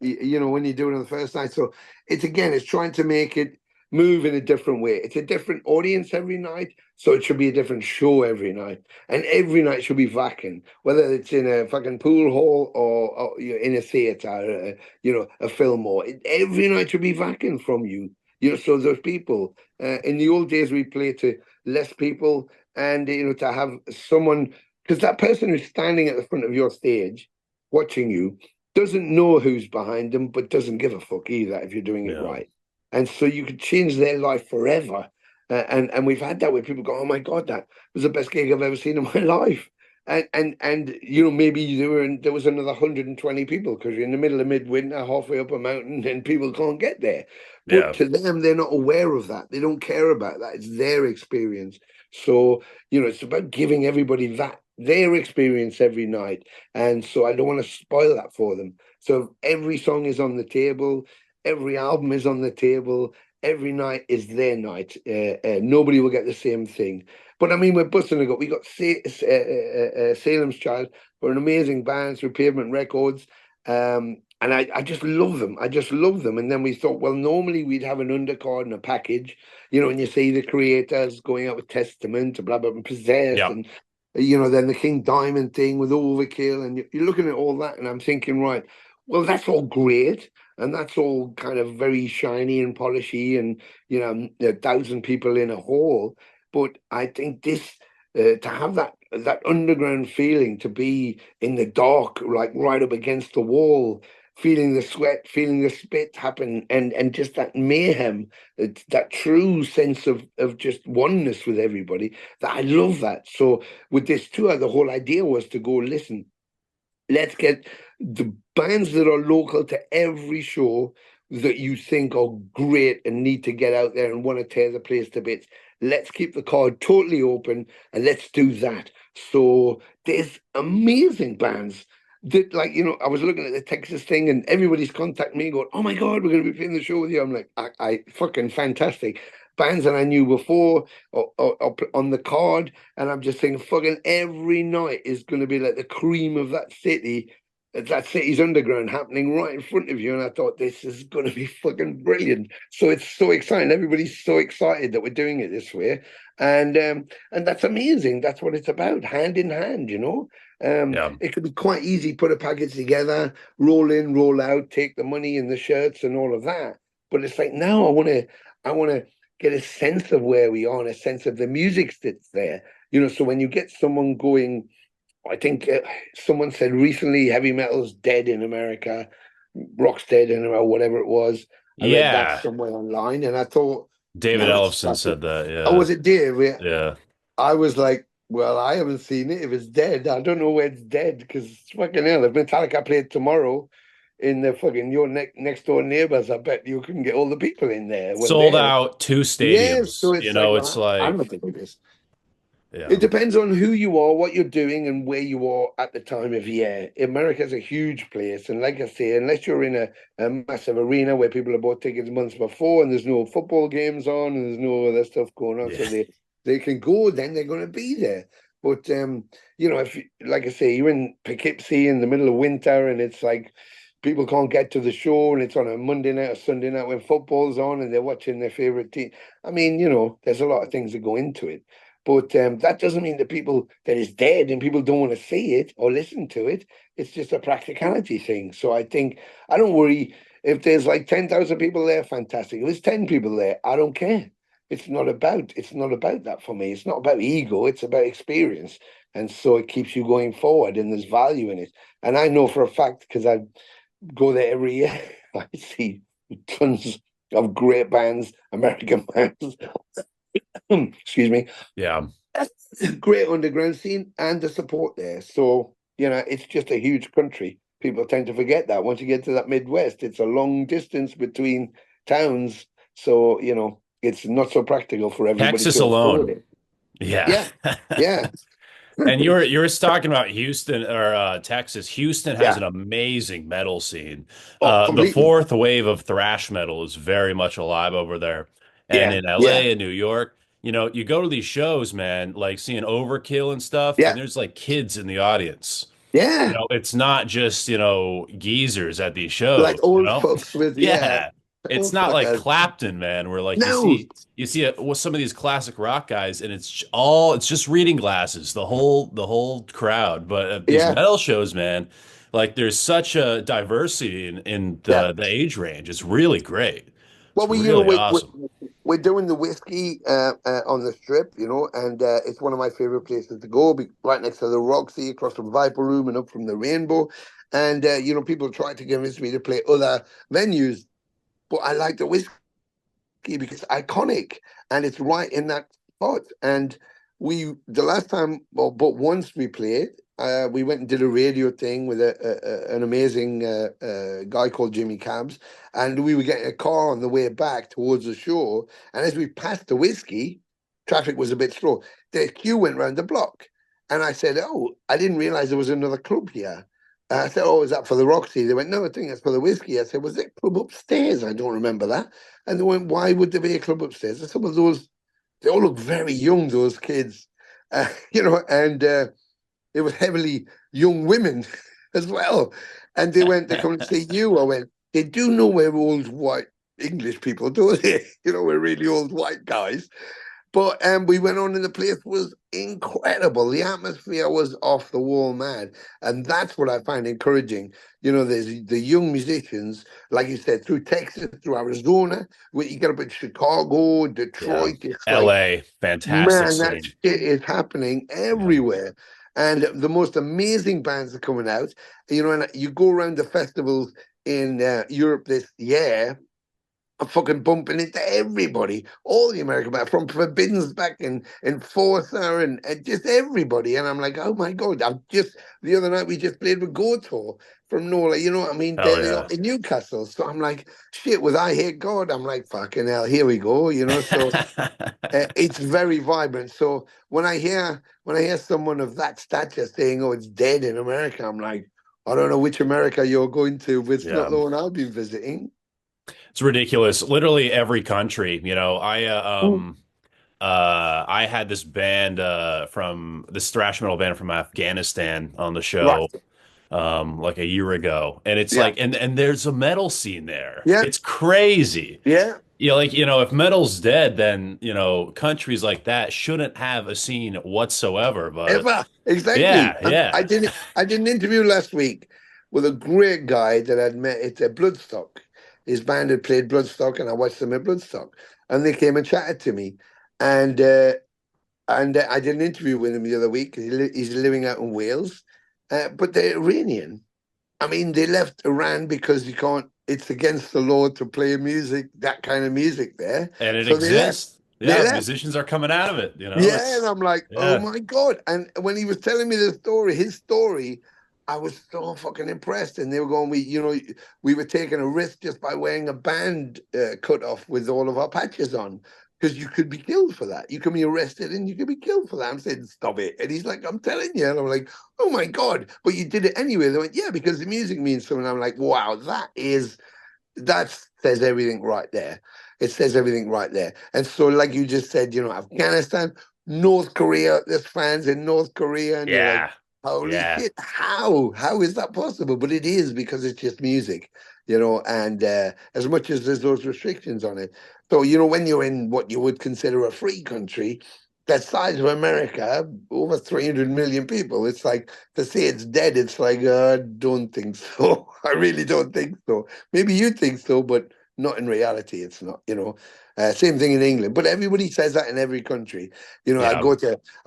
do it on the first night. So it's trying to make it move in a different way. It's a different audience every night, so it should be a different show every night. And every night should be vacant, whether it's in a fucking pool hall or in a theater, a film hall. Every night should be vacant from you. So those people. In the old days, we played to less people, and to have someone, because that person who's standing at the front of your stage, watching you, doesn't know who's behind them, but doesn't give a fuck either if you're doing it Yeah. right. And so you could change their life forever. And we've had that where people go, "Oh my God, that was the best gig I've ever seen in my life." And maybe there was another 120 people because you're in the middle of midwinter, halfway up a mountain, and people can't get there. But Yeah. to them, they're not aware of that. They don't care about that. It's their experience. So, it's about giving everybody their experience every night. And so I don't want to spoil that for them. So every song is on the table, every album is on the table, every night is their night. Nobody will get the same thing. But I mean, we're busting it up. We got Salem's Child, for an amazing band through Pavement Records. And I just love them. I just love them. And then we thought, well, normally we'd have an undercard and a package, and you see the Creators going out with Testament, blah, blah, blah, Possessed, Yeah. and, then the King Diamond thing with Overkill. And you're looking at all that, and I'm thinking, right, well, that's all great. And that's all kind of very shiny and polishy and, 1,000 people in a hall. But I think to have that underground feeling, to be in the dark, like right up against the wall, feeling the sweat, feeling the spit happen, and just that mayhem, that true sense of just oneness with everybody. That I love that. So with this tour, the whole idea was to go listen. Let's get the bands that are local to every show that you think are great and need to get out there and want to tear the place to bits. Let's keep the card totally open and let's do that. So there's amazing bands that, like, I was looking at the Texas thing and everybody's contacting me going, "Oh my God, we're going to be playing the show with you." I'm like, I fucking fantastic. Bands that I knew before or on the card. And I'm just thinking, fucking every night is going to be like the cream of that city. That city's underground happening right in front of you. And I thought, this is going to be fucking brilliant. So it's so exciting. Everybody's so excited that we're doing it this way. And that's amazing. That's what it's about, hand in hand. Yeah. It could be quite easy, put a package together, roll in, roll out, take the money and the shirts and all of that. But it's like, now I want to get a sense of where we are and a sense of the music that's there. So when you get someone going, I think someone said recently, heavy metal's dead in America, rock's dead in or whatever it was. I read that Yeah. somewhere online, and I thought, David no, it's Ellefson stuck. said that. Oh, Yeah. was it Dave? Yeah. I was like, well, I haven't seen it. If it's dead, I don't know where it's dead because fucking hell, if Metallica played tomorrow in the fucking your next door neighbors, I bet you couldn't get all the people in there when Sold they're. out two Yes, so stadiums. it's You like, know, it's well, I'm not like, doing this. It yeah. depends on who you are, what you're doing, and where you are at the time of year. America's a huge place, and like I say, unless you're in a massive arena where people have bought tickets months before, and there's no football games on, and there's no other stuff going on, Yeah. so they can go, then they're going to be there. But if like I say, you're in Poughkeepsie in the middle of winter, and it's like people can't get to the show, and it's on a Monday night or Sunday night when football's on, and they're watching their favorite team. I mean, there's a lot of things that go into it. But that doesn't mean that it's dead and people don't want to see it or listen to it. It's just a practicality thing. So I think I don't worry if there's like 10,000 people there. Fantastic. If there's 10 people there, I don't care. It's not about that for me. It's not about ego. It's about experience. And so it keeps you going forward and there's value in it. And I know for a fact because I go there every year. I see tons of great bands, American bands. Excuse me, Yeah. great underground scene and the support there. So, it's just a huge country. People tend to forget that. Once you get to that Midwest, it's a long distance between towns. So, it's not so practical for everybody Texas to afford alone. it. Yeah. Yeah. Yeah. And you were talking about Houston or Texas. Houston has Yeah. an amazing metal scene. Oh, The completely. fourth wave of thrash metal is very much alive over there. And Yeah. in Yeah. LA and New York, you go to these shows, man, like seeing Overkill and stuff, and Yeah. there's like kids in the audience. Yeah. It's not just, geezers at these Like shows, old folks yeah. Yeah. It's Old not like fuckers. Clapton, man, where like you No. see you see it with some of these classic rock guys and it's just reading glasses, the whole crowd. But these Yeah. metal shows, man, like there's such a diversity in Yeah. the age range. It's really great. Well, It's really awesome. we're doing the whiskey on the strip, and it's one of my favorite places to go, right next to the Roxy, across from Viper Room and up from the Rainbow. And people try to convince me to play other venues, but I like the whiskey because it's iconic and it's right in that spot. And the last time, well, but once we played, we went and did a radio thing with an amazing guy called Jimmy Cabs, and we were getting a car on the way back towards the show. And as we passed the whiskey, traffic was a bit slow. The queue went round the block, and I said, "Oh, I didn't realize there was another club here." I said, "Oh, is that for the Roxy?" They went, "No, I think that's for the whiskey." I said, "Was it club upstairs?" I don't remember that. And they went, "Why would there be a club upstairs?" And some of those, they all look very young, those kids, and it was heavily young women as well. And they went, "They come to see you." I went, "They do know we're old white English people, don't they? We're really old white guys." But we went on and the place was incredible. The atmosphere was off the wall mad. And that's what I find encouraging. There's the young musicians, like you said, through Texas, through Arizona, when you get up in Chicago, Yeah. Detroit, it's like, LA, fantastic man, that scene. shit is happening Yeah. everywhere. And the most amazing bands are coming out. And you go around the festivals in Europe this year, I'm fucking bumping into everybody, all the American bands, from Forbidden's back in Forza and just everybody. And I'm like, oh my God, the other night we just played with Goto from Nola, you know what I mean? Hell They're yeah. up in Newcastle. So I'm like, shit, with I Hate God, I'm like, fucking hell, here we go, So it's very vibrant. So when I hear someone of that stature saying, "Oh, it's dead in America," I'm like, I don't know which America you're going to, but it's not Yeah. the one I'll be visiting. It's ridiculous. Literally every country, Mm. I had this band from this thrash metal band from Afghanistan on the Right. show like a year ago. And it's Yeah. like and there's a metal scene there. Yeah. It's crazy. Yeah. If metal's dead, then, countries like that shouldn't have a scene whatsoever. But Ever. Exactly. yeah, And yeah. I did an interview last week with a great guy that I'd met at Bloodstock. His band had played Bloodstock and I watched them at Bloodstock. And they came and chatted to me. And I did an interview with him the other week. He's living out in Wales. But they're Iranian. I mean, they left Iran because you can't, it's against the law to play music, that kind of music there. And it So they left. exists. They Yeah, left. musicians are coming out of it, Yeah, and it's I'm like, oh yeah. my God. And when he was telling me the story, his story, I was so fucking impressed. And they were going, we were taking a risk just by wearing a band cut off with all of our patches on. Because you could be killed for that. You can be arrested and you could be killed for that. I'm saying, stop it. And he's like, I'm telling you. And I'm like, oh my God. But you did it anyway. They went, yeah, because the music means something. I'm like, wow, that says everything right there. It says everything right there. And so, like you just said, Afghanistan, North Korea, there's fans in North Korea, and you're like, Yeah. holy Yeah. shit, how? How is that possible? But it is because it's just music, and as much as there's those restrictions on it. So, when you're in what you would consider a free country, that size of America, over 300 million people, it's like to say it's dead, it's like, I don't think so. I really don't think so. Maybe you think so, but not in reality. It's not. Same thing in England, but everybody says that in every country. I Yeah.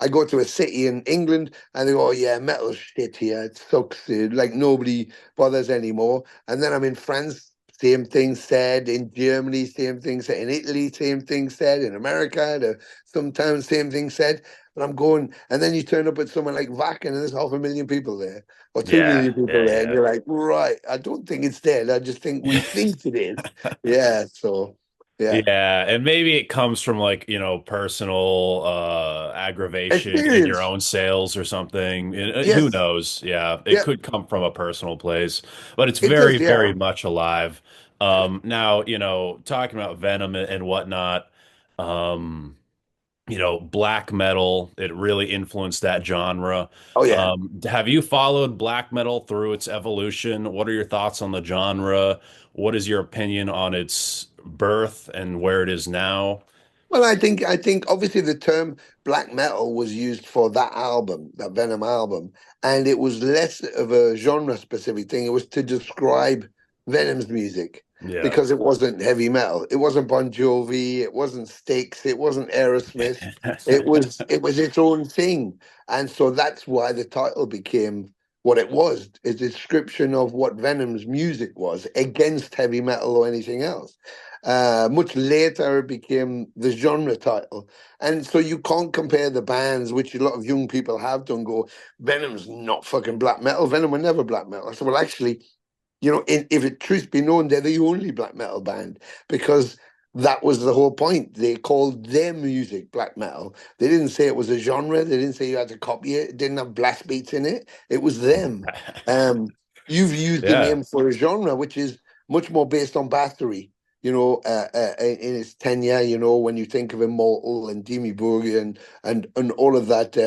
go to a city in England and they go, "Oh yeah, metal shit here. It sucks. Like nobody bothers anymore." And then I'm in France. Same thing said in Germany. Same thing said in Italy. Same thing said in America. Sometimes same thing said. And I'm going, and then you turn up at somewhere like Wacken and there's 500,000 people there or 2 million Yeah. people Yeah. there, and Yeah. you're like, right, I don't think it's dead. I just think we think it is. Yeah. So, yeah. Yeah, and maybe it comes from like, personal aggravation in your Experience. own sales or something. Who Yes. knows? Yeah, it Yeah. could come from a personal place, but it's It does. very, very Yeah. much alive. Now, talking about Venom and whatnot, um, black metal, it really influenced that genre. Oh, yeah. Have you followed black metal through its evolution? What are your thoughts on the genre? What is your opinion on its birth and where it is now? Well, I think obviously the term black metal was used for that album, that Venom album, and it was less of a genre specific thing. It was to describe Venom's music Yeah. because it wasn't heavy metal. It wasn't Bon Jovi, it wasn't Styx, it wasn't Aerosmith. It was its own thing. And so that's why the title became what it was, is a description of what Venom's music was against heavy metal or anything else. Much later, it became the genre title. And so you can't compare the bands, which a lot of young people have done, go, Venom's not fucking black metal. Venom were never black metal. I said, well, actually, if it truth be known, they're the only black metal band because that was the whole point. They called their music black metal. They didn't say it was a genre. They didn't say you had to copy it. It didn't have blast beats in it. It was them. Um, you've used the Yeah. name for a genre, which is much more based on Bathory. In its tenure, when you think of Immortal and Demi Borgir and all of that,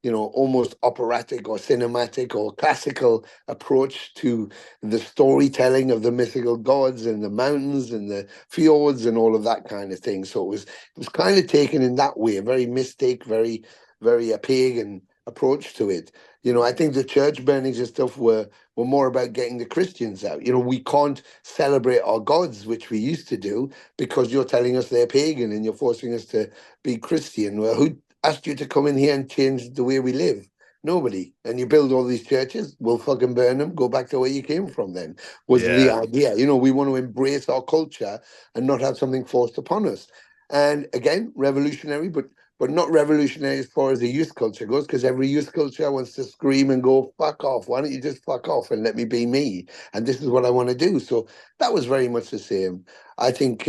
almost operatic or cinematic or classical approach to the storytelling of the mythical gods and the mountains and the fjords and all of that kind of thing. So it was kind of taken in that way, a very mystic, very, very a pagan approach to it. I think the church burnings and stuff were more about getting the Christians out. We can't celebrate our gods, which we used to do, because you're telling us they're pagan and you're forcing us to be Christian. Well, who asked you to come in here and change the way we live? Nobody. And you build all these churches, we'll fucking burn them, go back to where you came from then, was the Yeah. idea. We want to embrace our culture and not have something forced upon us. And again, revolutionary, but not revolutionary as far as the youth culture goes, because every youth culture wants to scream and go, fuck off. Why don't you just fuck off and let me be me? And this is what I want to do. So that was very much the same. I think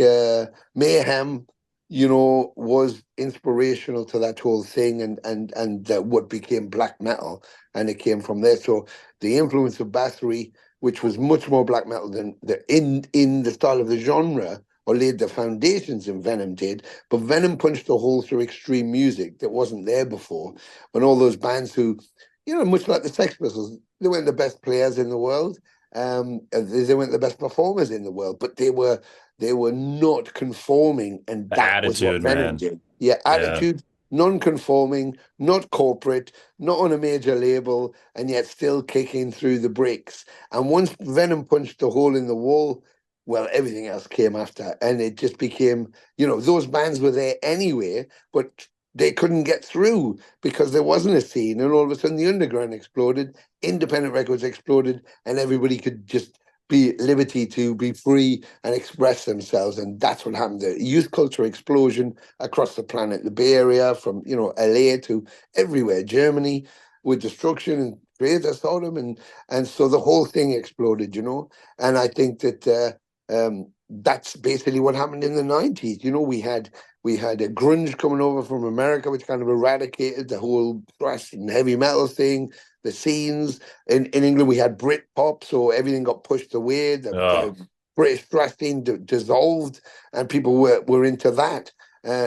Mayhem, was inspirational to that whole thing and what became black metal. And it came from there. So the influence of Bathory, which was much more black metal than in the style of the genre, or laid the foundations in Venom did, but Venom punched a hole through extreme music that wasn't there before. When all those bands who, much like the Sex Pistols, they weren't the best players in the world. They weren't the best performers in the world, but they were not conforming, and The that was what attitude, Venom man. did. Yeah, Yeah. attitude, non-conforming, not corporate, not on a major label, and yet still kicking through the bricks. And once Venom punched a hole in the wall, well, everything else came after, and it just became, those bands were there anyway, but they couldn't get through because there wasn't a scene, and all of a sudden the underground exploded, independent records exploded, and everybody could just be liberty to be free and express themselves. And that's what happened. The youth culture explosion across the planet, the Bay Area, from LA to everywhere, Germany, with destruction and creator Sodom, and so the whole thing exploded, and I think that that's basically what happened in the 90s. We had a grunge coming over from America, which kind of eradicated the whole thrash and heavy metal thing, the scenes. In England, we had Britpop, so everything got pushed away. The Oh, British thrash scene dissolved, and people were into that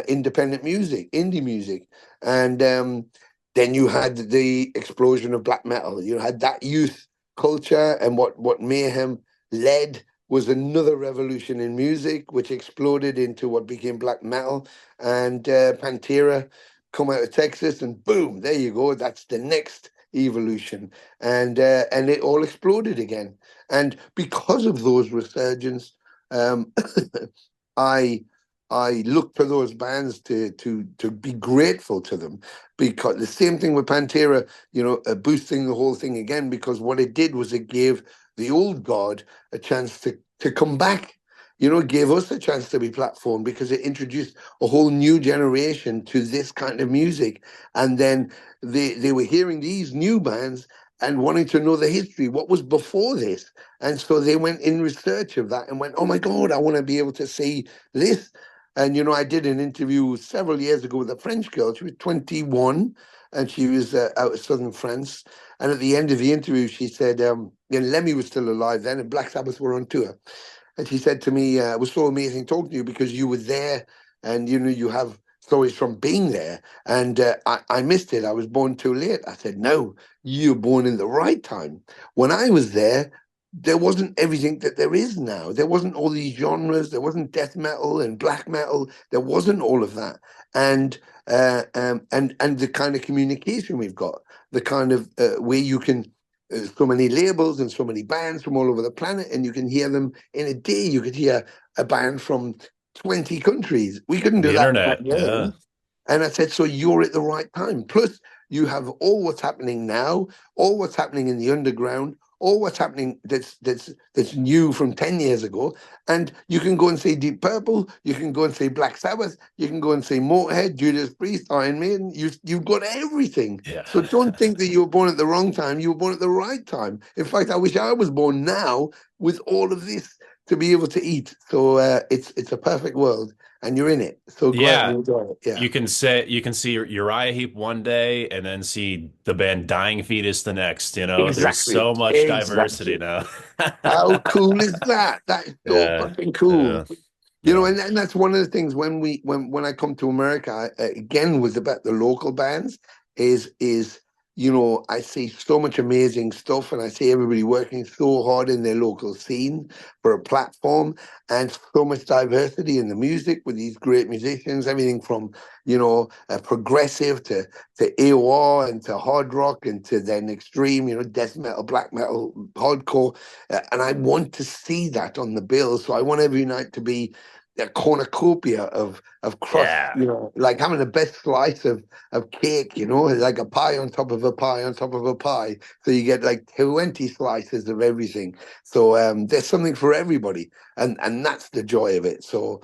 independent music, indie music, and then you had the explosion of black metal. You had that youth culture, and what Mayhem led was another revolution in music, which exploded into what became black metal. And Pantera come out of Texas, and boom, there you go. That's the next evolution, and it all exploded again. And because of those resurgence, um, I I look for those bands to be grateful to them, because the same thing with Pantera, boosting the whole thing again, because what it did was it gave the old guard a chance to come back. It gave us a chance to be platformed because it introduced a whole new generation to this kind of music. And then they were hearing these new bands and wanting to know the history, what was before this. And so they went in research of that and went, oh my God, I want to be able to see this. And, I did an interview several years ago with a French girl. She was 21 and she was out of southern France. And at the end of the interview, she said, Lemmy was still alive then and Black Sabbath were on tour. And she said to me, it was so amazing talking to you because you were there and, you have stories from being there. And I missed it. I was born too late. I said, no, you were born in the right time. When I was there wasn't everything that there is now. There wasn't all these genres. There wasn't death metal and black metal. There wasn't all of that. And the kind of communication we've got, the kind of where you can so many labels and so many bands from all over the planet, and you can hear them in a day. You could hear a band from 20 countries. We couldn't do the that back internet. Yeah. then. And I said, so you're at the right time. Plus, you have all what's happening now, all what's happening in the underground, all what's happening that's new from 10 years ago. And you can go and see Deep Purple, you can go and see Black Sabbath, you can go and see Motorhead, Judas Priest, Iron Maiden. You've got everything. Yeah. So don't think that you were born at the wrong time. You were born at the right time. In fact, I wish I was born now with all of this to be able to eat. So it's a perfect world, and you're in it. So go out and Yeah. enjoy it. Yeah, You can see Uriah Heep one day and then see the band Dying Fetus the next. There's exactly, so much diversity exactly. now. How cool is that? That is so Yeah. fucking cool. Yeah. Yeah. And that's one of the things when I come to America, again was about the local bands is I see so much amazing stuff, and I see everybody working so hard in their local scene for a platform, and so much diversity in the music with these great musicians, everything from progressive to AOR and to hard rock and to then extreme, death metal, black metal, hardcore, and I want to see that on the bill. So I want every night to be a cornucopia of crust, Yeah. like having the best slice of cake, like a pie on top of a pie on top of a pie. So you get like 20 slices of everything. So there's something for everybody, and that's the joy of it. So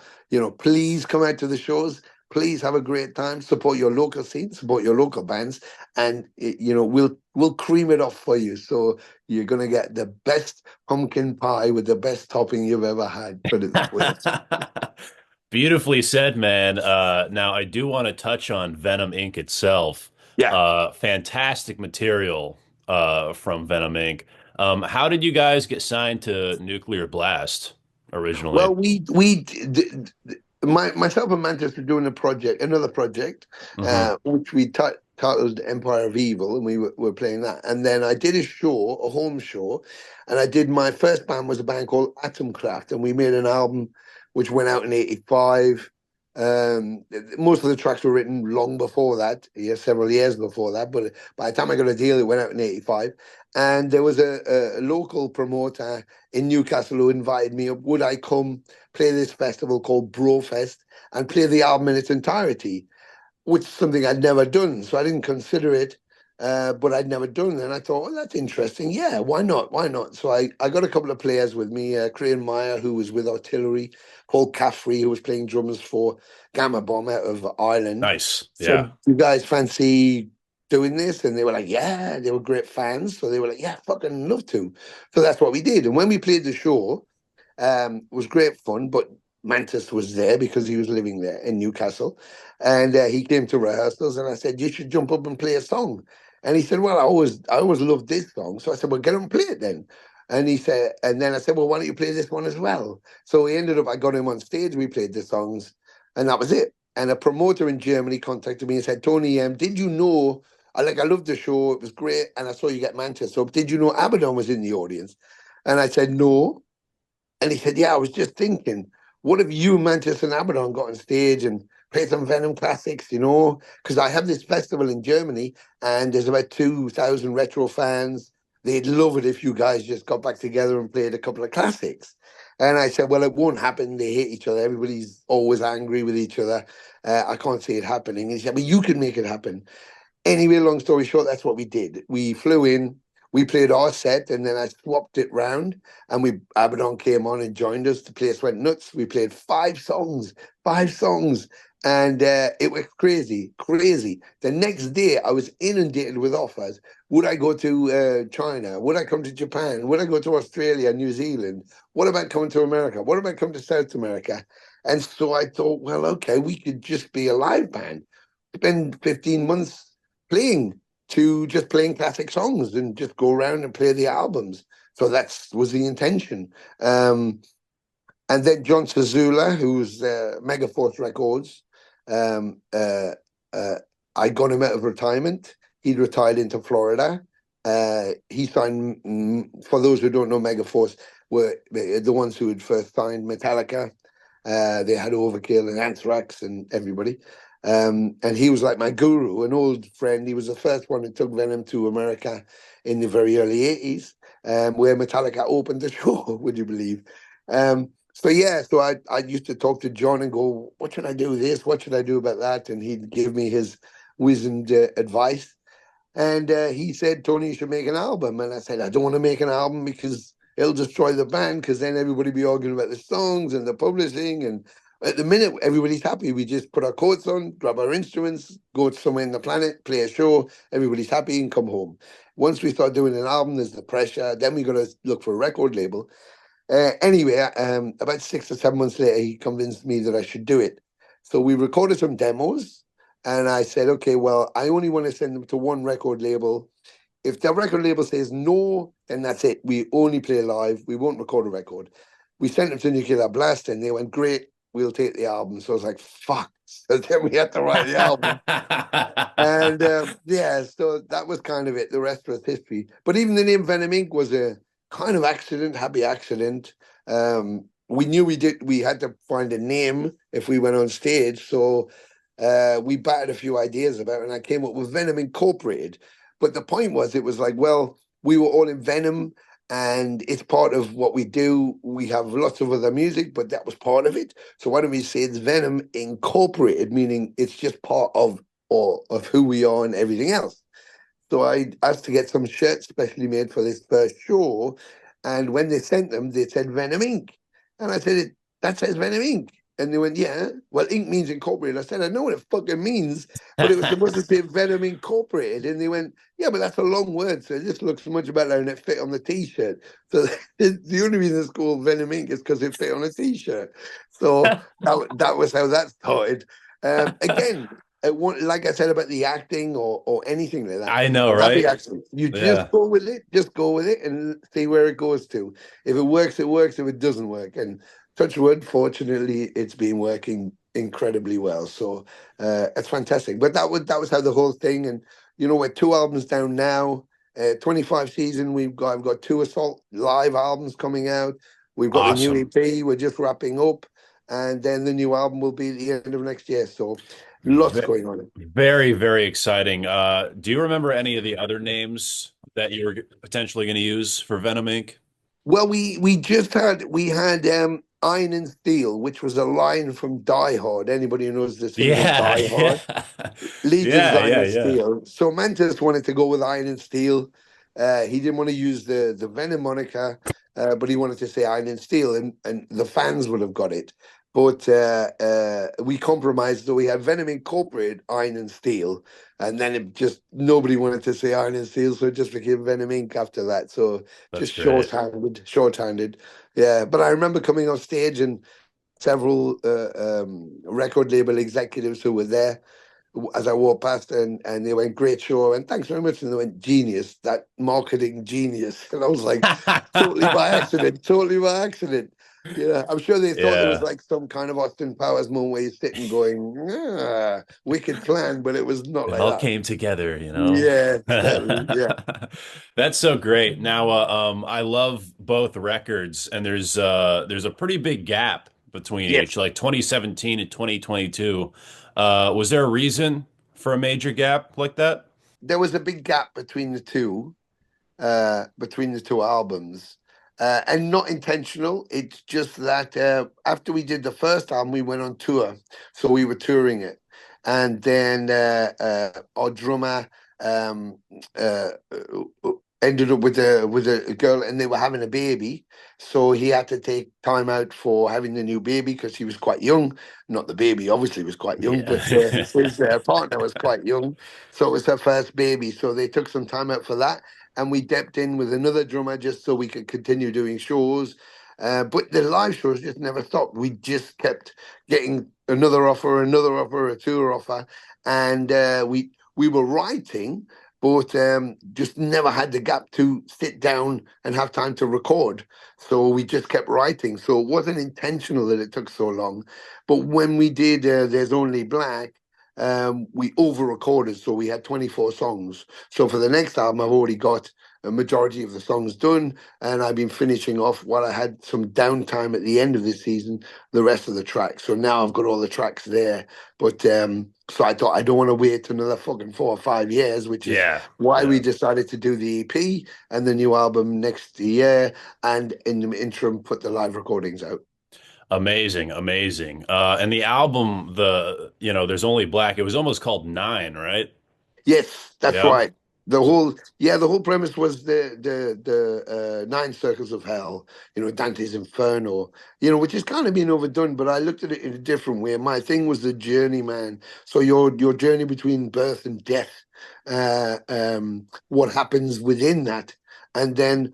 please come out to the shows. Please have a great time. Support your local scene. Support your local bands, and we'll cream it off for you. So you're gonna get the best pumpkin pie with the best topping you've ever had. Put it that way. Beautifully said, man. Now I do want to touch on Venom Inc. itself. Yeah. Fantastic material from Venom Inc. How did you guys get signed to Nuclear Blast originally? Well, myself and Mantas were doing another project, Hmm. which we titled Empire of Evil, and we were playing that. And then I did a home show, and my first band was a band called Atomcraft, and we made an album which went out in '85. Most of the tracks were written long before that, several years before that. But by the time I got a deal, it went out in '85. And there was a local promoter in Newcastle who invited me up. Would I come play this festival called Brofest and play the album in its entirety, which is something I'd never done. So I didn't consider it, but I'd never done. And I thought, well, that's interesting. Yeah, why not? Why not? So I got a couple of players with me, Crane Meyer, who was with Artillery, Paul Caffrey, who was playing drums for Gamma Bomb out of Ireland. Nice. Yeah. Said, you guys fancy doing this? And they were like, yeah, they were great fans. So they were like, yeah, fucking love to. So that's what we did. And when we played the show, it was great fun, but Mantas was there because he was living there in Newcastle, and he came to rehearsals. And I said, "You should jump up and play a song." And he said, "Well, I always loved this song." So I said, "Well, get up and play it then." And he said, and then I said, "Well, why don't you play this one as well?" So he ended up. I got him on stage. We played the songs, and that was it. And a promoter in Germany contacted me and said, "Tony, did you know?" I loved the show. It was great, and I saw you get Manchester. So did you know Abaddon was in the audience? And I said, "No." And he said, "Yeah, I was just thinking, what if you, Mantas, and Abaddon got on stage and played some Venom classics, Because I have this festival in Germany and there's about 2,000 retro fans. They'd love it if you guys just got back together and played a couple of classics." And I said, "Well, it won't happen. They hate each other. Everybody's always angry with each other. I can't see it happening." And he said, "But you can make it happen." Anyway, long story short, that's what we did. We flew in, we played our set, and then I swapped it round, and Abaddon came on and joined us. The place went nuts. We played five songs, and it was crazy, crazy. The next day, I was inundated with offers. Would I go to China? Would I come to Japan? Would I go to Australia, New Zealand? What about coming to America? What about coming to South America? And so I thought, well, okay, we could just be a live band, spend 15 months playing classic songs and just go around and play the albums. So that was the intention. And then John Sazula, who's Megaforce Records, um, uh, uh, I got him out of retirement. He'd retired into Florida. He signed, for those who don't know, Megaforce were the ones who had first signed Metallica. They had Overkill and Anthrax and everybody. And he was like my guru, an old friend. He was the first one who took Venom to America in the very early 80s, where Metallica opened the show, would you believe? So I used to talk to John and go, what should I do with this? What should I do about that? And he'd give me his wizened advice. And he said, Tony, you should make an album. And I said, I don't want to make an album because it'll destroy the band, because then everybody be arguing about the songs and the publishing. And at the minute, everybody's happy. We just put our coats on, grab our instruments, go to somewhere in the planet, play a show. Everybody's happy and come home. Once we start doing an album, there's the pressure. Then we got to look for a record label. Anyway, about 6 or 7 months later, he convinced me that I should do it. So we recorded some demos, and I said, okay, well, I only want to send them to one record label. If the record label says no, then that's it. We only play live. We won't record a record. We sent them to Nuclear Blast, and they went, great, we'll take the album. So I was like, fuck. So then we had to write the album. And yeah, so that was kind of it. The rest was history. But even the name Venom Inc. was a kind of accident, happy accident. We knew we had to find a name if we went on stage. So we batted a few ideas about it, and I came up with Venom Incorporated. But the point was, it was like, well, we were all in Venom, and it's part of what we do. We have lots of other music, but that was part of it. So why don't we say it's Venom Incorporated, meaning it's just part of or of who we are and everything else. So I asked to get some shirts specially made for this first show. And when they sent them, they said Venom Inc. And I said, that says Venom Inc. And they went, yeah, well, Inc means incorporated. I said, I know what it fucking means, but it was supposed to say Venom Incorporated. And they went, yeah, but that's a long word. So it just looks much better and it fit on the t-shirt. So the only reason it's called Venom Inc. is because it fit on a t-shirt. So that was how that started. Again, like I said about the acting or anything like that, I know, or happy right? accident, you just Yeah. go with it. Just go with it and see where it goes to. If it works, it works. If it doesn't work, and touch wood, fortunately, it's been working incredibly well. So it's fantastic. But that was how the whole thing. And we're 2 albums down now. 25 season. I've got two Assault live albums coming out. We've got the new Awesome. EP. We're just wrapping up, and then the new album will be at the end of next year. So lots Ve- going on. Very, very exciting. Do you remember any of the other names that you were potentially going to use for Venom Inc? Well, we had Iron and Steel, which was a line from Die Hard. Anybody who knows the cinema Yeah, Die Hard, yeah. Legion's Yeah, Iron yeah, and yeah. Steel. So Mantas wanted to go with Iron and Steel. He didn't want to use the Venom moniker, but he wanted to say Iron and Steel, and the fans would have got it. But we compromised, so we had Venom Incorporated, Iron and Steel, and then it just nobody wanted to say Iron and Steel, so it just became Venom Inc. after that. So That's just great. shorthanded. Yeah, but I remember coming on stage and several record label executives who were there as I walked past, and they went, great show, and thanks very much. And they went, genius, that marketing genius. And I was like, totally by accident, totally by accident. Yeah, I'm sure they thought it was Yeah. like some kind of Austin Powers moment where you're sitting going, wicked plan, but it was not It like all that. came together, you know? Yeah, exactly. Yeah. That's so great. Now, I love both records, and there's a pretty big gap between each, Yes. like 2017 and 2022. Was there a reason for a major gap like that? There was a big gap between the two albums. And not intentional. It's just that after we did the first album, we went on tour, so we were touring it, and then our drummer uh, ended up with a girl, and they were having a baby, so he had to take time out for having the new baby because he was quite young. Not the baby, obviously, was quite young, but Yeah. his partner was quite young, so it was her first baby. So they took some time out for that, and we dipped in with another drummer just so we could continue doing shows. But the live shows just never stopped. We just kept getting another offer, a tour offer, and we were writing, but just never had the gap to sit down and have time to record. So we just kept writing. So it wasn't intentional that it took so long. But when we did There's Only Black, we over recorded. So we had 24 songs. So for the next album, I've already got a majority of the songs done, and I've been finishing off while I had some downtime at the end of the season, the rest of the tracks. So now I've got all the tracks there. But so I thought I don't want to wait another fucking 4 or 5 years, which is Yeah. why we Yeah. decided to do the EP and the new album next year, and in the interim put the live recordings out. Amazing, amazing. And the album, there's only black. It was almost called Nine, right? Yes, that's Yep. right. the whole premise was the nine circles of hell, Dante's Inferno, which is kind of being overdone, but I looked at it in a different way. My thing was the journey, man. So your journey between birth and death, what happens within that, and then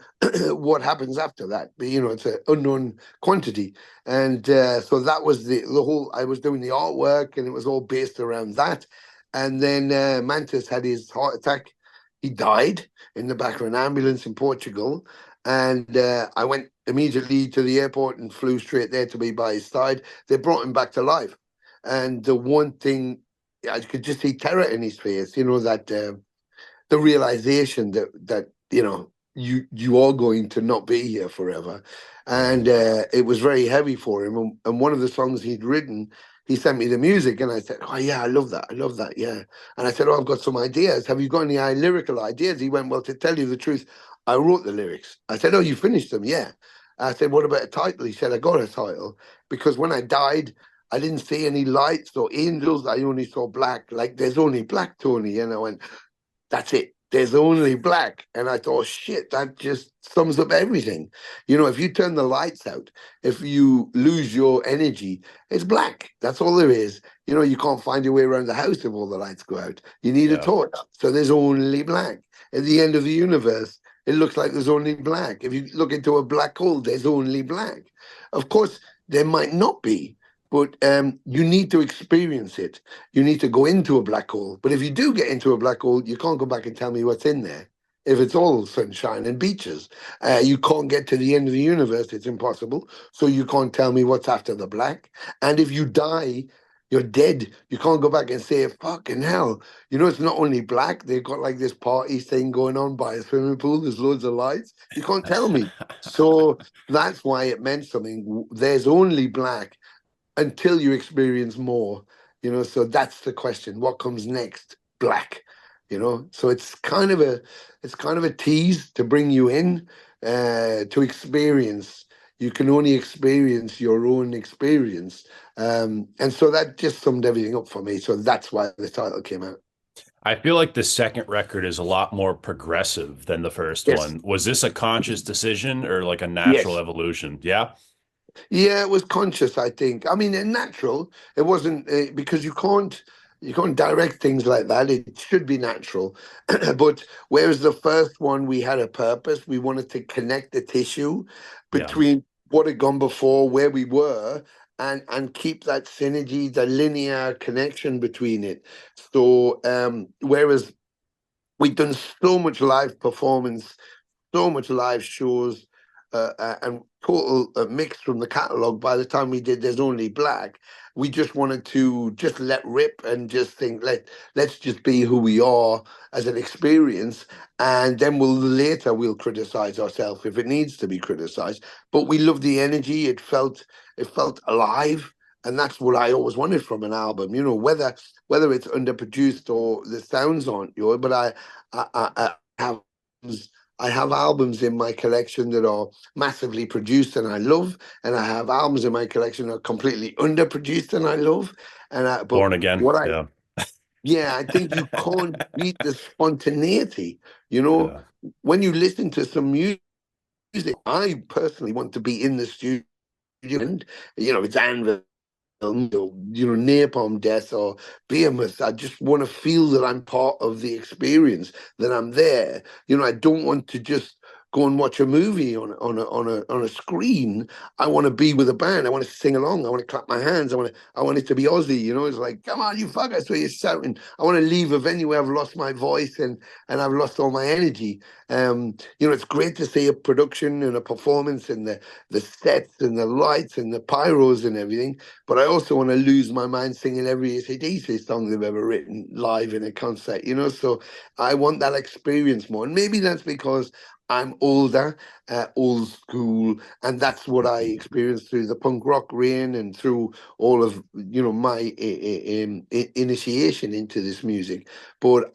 what happens after that. But, it's an unknown quantity, and so that was the whole. I was doing the artwork, and it was all based around that. And then Mantas had his heart attack. He died in the back of an ambulance in Portugal. And I went immediately to the airport and flew straight there to be by his side. They brought him back to life. And the one thing, I could just see terror in his face, that the realization that you are going to not be here forever. And it was very heavy for him. And one of the songs he'd written, he sent me the music, and I said, "Oh yeah, I love that, yeah." And I said, "Oh, I've got some ideas. Have you got any lyrical ideas?" He went, "Well, to tell you the truth, I wrote the lyrics." I said, "Oh, you finished them?" "Yeah." I said, "What about a title?" He said, "I got a title because when I died, I didn't see any lights or angels. I only saw black. Like there's only black, Tony." And I went, "That's it. There's only black." And I thought, shit, that just sums up everything. If you turn the lights out, if you lose your energy, it's black. That's all there is. You can't find your way around the house if all the lights go out. You need a Yeah. torch. So there's only black. At the end of the universe, it looks like there's only black. If you look into a black hole, there's only black. Of course, there might not be, but you need to experience it. You need to go into a black hole. But if you do get into a black hole, you can't go back and tell me what's in there. If it's all sunshine and beaches, you can't get to the end of the universe. It's impossible. So you can't tell me what's after the black. And if you die, you're dead. You can't go back and say, fucking hell. It's not only black. They've got like this party thing going on by a swimming pool. There's loads of lights. You can't tell me. So that's why it meant something. There's only black until you experience more, so that's the question. What comes next? Black. So it's kind of a tease to bring you in, to experience. You can only experience your own experience, and so that just summed everything up for me. So that's why the title came out. I feel like the second record is a lot more progressive than the first Yes. one. Was this a conscious decision or like a natural Yes. evolution? Yeah. Yeah, it was conscious, I think. I mean, and natural. It wasn't because you can't direct things like that. It should be natural. But whereas the first one, we had a purpose. We wanted to connect the tissue Yeah. between what had gone before, where we were, and keep that synergy, the linear connection between it. So whereas we've done so much live performance, so much live shows, and total mix from the catalog. By the time we did There's Only Black, we just wanted to just let rip and just think, let's just be who we are as an experience, and then we'll criticize ourselves if it needs to be criticized. But we loved the energy. It felt alive. And that's what I always wanted from an album, whether it's underproduced or the sounds aren't yours. But I have I have albums in my collection that are massively produced and I love, and I have albums in my collection that are completely underproduced and I love. But Born again. what I Yeah. yeah, I think you can't beat the spontaneity. You know, Yeah. when you listen to some music, I personally want to be in the studio, and it's Anvil, Napalm Death or Behemoth. I just want to feel that I'm part of the experience, that I'm there. I don't want to just go and watch a movie on a screen. I want to be with a band. I want to sing along. I want to clap my hands. I want it to be Aussie. It's like, come on, you fuckers, where you're shouting. I want to leave a venue where I've lost my voice and I've lost all my energy. It's great to see a production and a performance and the sets and the lights and the pyros and everything. But I also want to lose my mind singing every AC/DC song they've ever written live in a concert. So I want that experience more. And maybe that's because I'm older, old school, and that's what I experienced through the punk rock reign and through all of my initiation into this music. But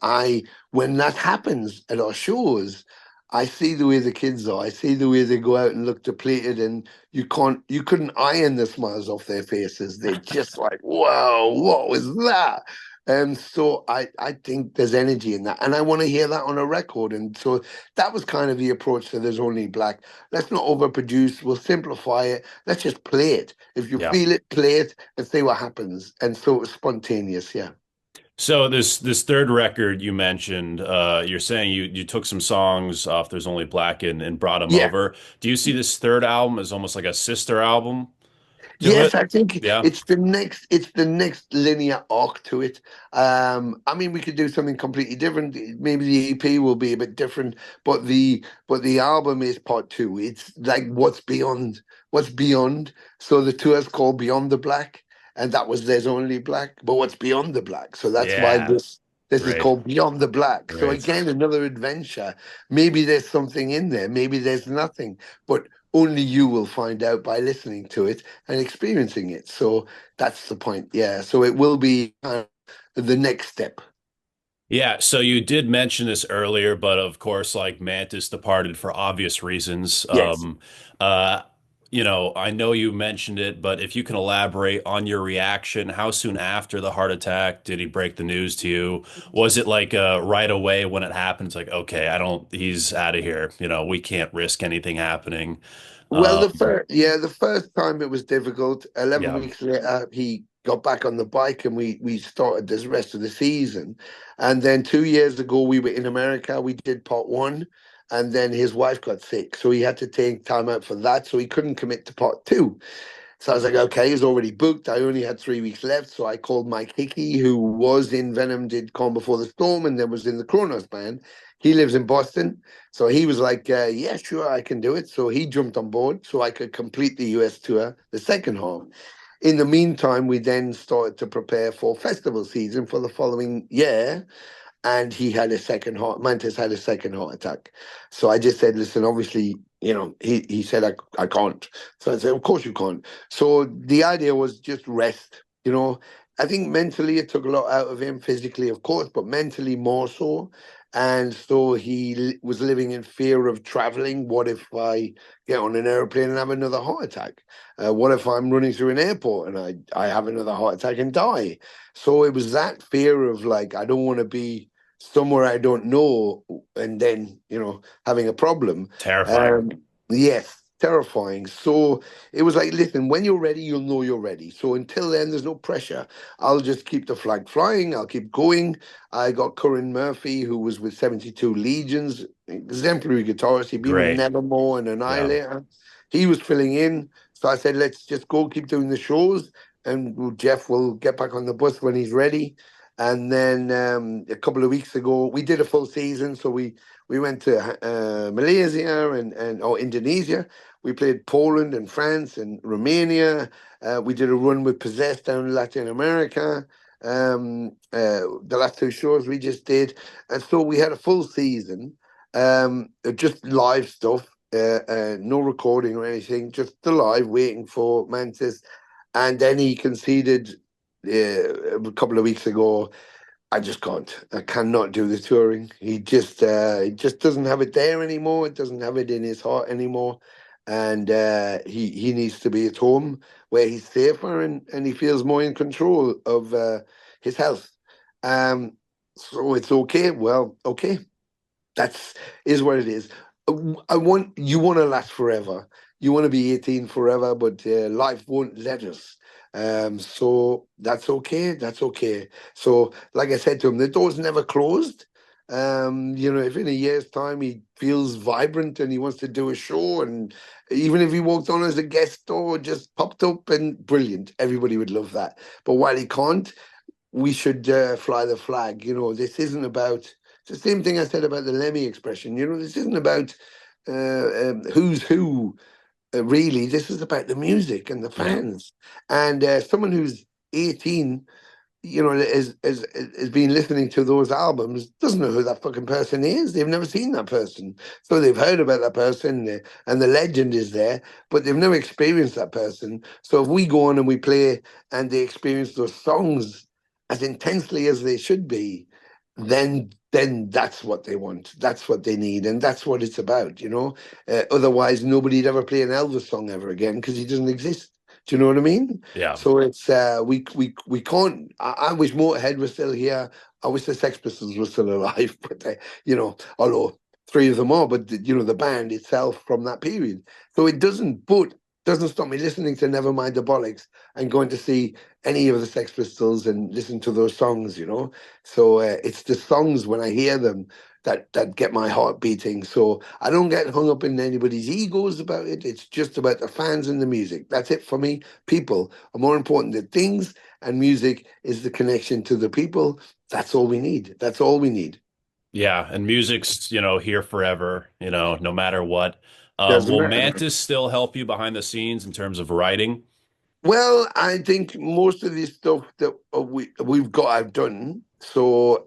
when that happens at our shows, I see the way the kids are. I see the way they go out and look depleted, and you couldn't iron the smiles off their faces. They're just like, "Wow, what was that?" So I think there's energy in that, and I want to hear that on a record. And so that was kind of the approach to There's Only Black. Let's not overproduce. We'll simplify it. Let's just play it. If you Yeah. feel it, play it and see what happens. And so it was spontaneous. Yeah. So this third record you mentioned, you're saying you took some songs off There's Only Black and brought them Yeah. over. Do you see this third album as almost like a sister album to Yes, it? I think Yeah. it's the next linear arc to it. I mean, we could do something completely different. Maybe the EP will be a bit different, but the album is part two. It's like what's beyond. So the tour is called Beyond the Black, and that was There's Only Black, but what's beyond the black? So that's why Yeah. this is Right. called Beyond the Black. So Right. again, another adventure. Maybe there's something in there. Maybe there's nothing, but only you will find out by listening to it and experiencing it. So that's the point. Yeah. So it will be the next step. Yeah, so you did mention this earlier, but of course, like Mantis departed for obvious reasons. Yes. Uh, I know you mentioned it, but if you can elaborate on your reaction, how soon after the heart attack did he break the news to you? Was it like right away when it happened? It's like, okay, he's out of here. We can't risk anything happening. Well, Um, the first time it was difficult. 11 yeah, weeks later, he got back on the bike and we started this rest of the season. And then 2 years ago, we were in America. We did part one, and then his wife got sick, so he had to take time out for that. So he couldn't commit to part two. So I was like, okay, he's already booked. I only had 3 weeks left. So I called Mike Hickey, who was in Venom, did Calm Before the Storm, and then was in the Kronos band. He lives in Boston. So he was like, yeah, sure, I can do it. So he jumped on board so I could complete the US tour, the second half. In the meantime, we then started to prepare for festival season for the following year, and he had a second heart. Mantas had a second heart attack. So I just said, listen, obviously, he said I can't. So I said, of course you can't. So the idea was just rest. I think mentally it took a lot out of him, physically, of course, but mentally more so. And so he was living in fear of traveling. What if I get on an airplane and have another heart attack? What if I'm running through an airport and I have another heart attack and die? So it was that fear of like, I don't want to be somewhere I don't know and then, having a problem. terrifying. Um, yes, terrifying. So it was like, listen, when you're ready, you'll know you're ready. So until then, there's no pressure. I'll just keep the flag flying. I'll keep going. I got Corinne Murphy, who was with 72 Legions, exemplary guitarist. He'd been with Great. Nevermore and Yeah. Annihilator. He was filling in. So I said, let's just go keep doing the shows. And Jeff will get back on the bus when he's ready. And then a couple of weeks ago, we did a full season. So we went to Malaysia and Indonesia. We played Poland and France and Romania. We did a run with Possessed down in Latin America. The last two shows we just did, and so we had a full season, just live stuff, no recording or anything, just the live, waiting for Mantis. And then he conceded a couple of weeks ago. I just can't. I cannot do the touring. He just doesn't have it there anymore. It doesn't have it in his heart anymore, and he needs to be at home where he's safer and he feels more in control of his health. Um, so it's okay. Well, okay, that's is what it is. You want to last forever. You want to be 18 forever, but life won't let us. So that's okay. That's okay. So, like I said to him, the door's never closed. If in a year's time he feels vibrant and he wants to do a show, and even if he walked on as a guest or just popped up, and brilliant, everybody would love that. But while he can't, we should fly the flag. This isn't about. It's the same thing I said about the Lemmy expression. This isn't about who's who. Really, this is about the music and the Yeah. fans. And someone who's 18, has been listening to those albums, doesn't know who that fucking person is. They've never seen that person. So they've heard about that person and the legend is there, but they've never experienced that person. So if we go on and we play and they experience those songs as intensely as they should be, then that's what they want. That's what they need. And that's what it's about. Otherwise, nobody'd ever play an Elvis song ever again because he doesn't exist. Do you know what I mean? Yeah. So it's we can't. I wish Motorhead was still here. I wish the Sex Pistols were still alive, but although three of them are, but the band itself from that period. So it doesn't stop me listening to Nevermind the Bollocks and going to see any of the Sex Pistols and listen to those songs. So it's the songs when I hear them that get my heart beating. So I don't get hung up in anybody's egos about it. It's just about the fans and the music. That's it for me. People are more important than things, and music is the connection to the people. That's all we need. That's all we need. Yeah, and music's, here forever, no matter what. Doesn't Will matter. Mantis still help you behind the scenes in terms of writing? Well, I think most of the stuff that we've got I've done. So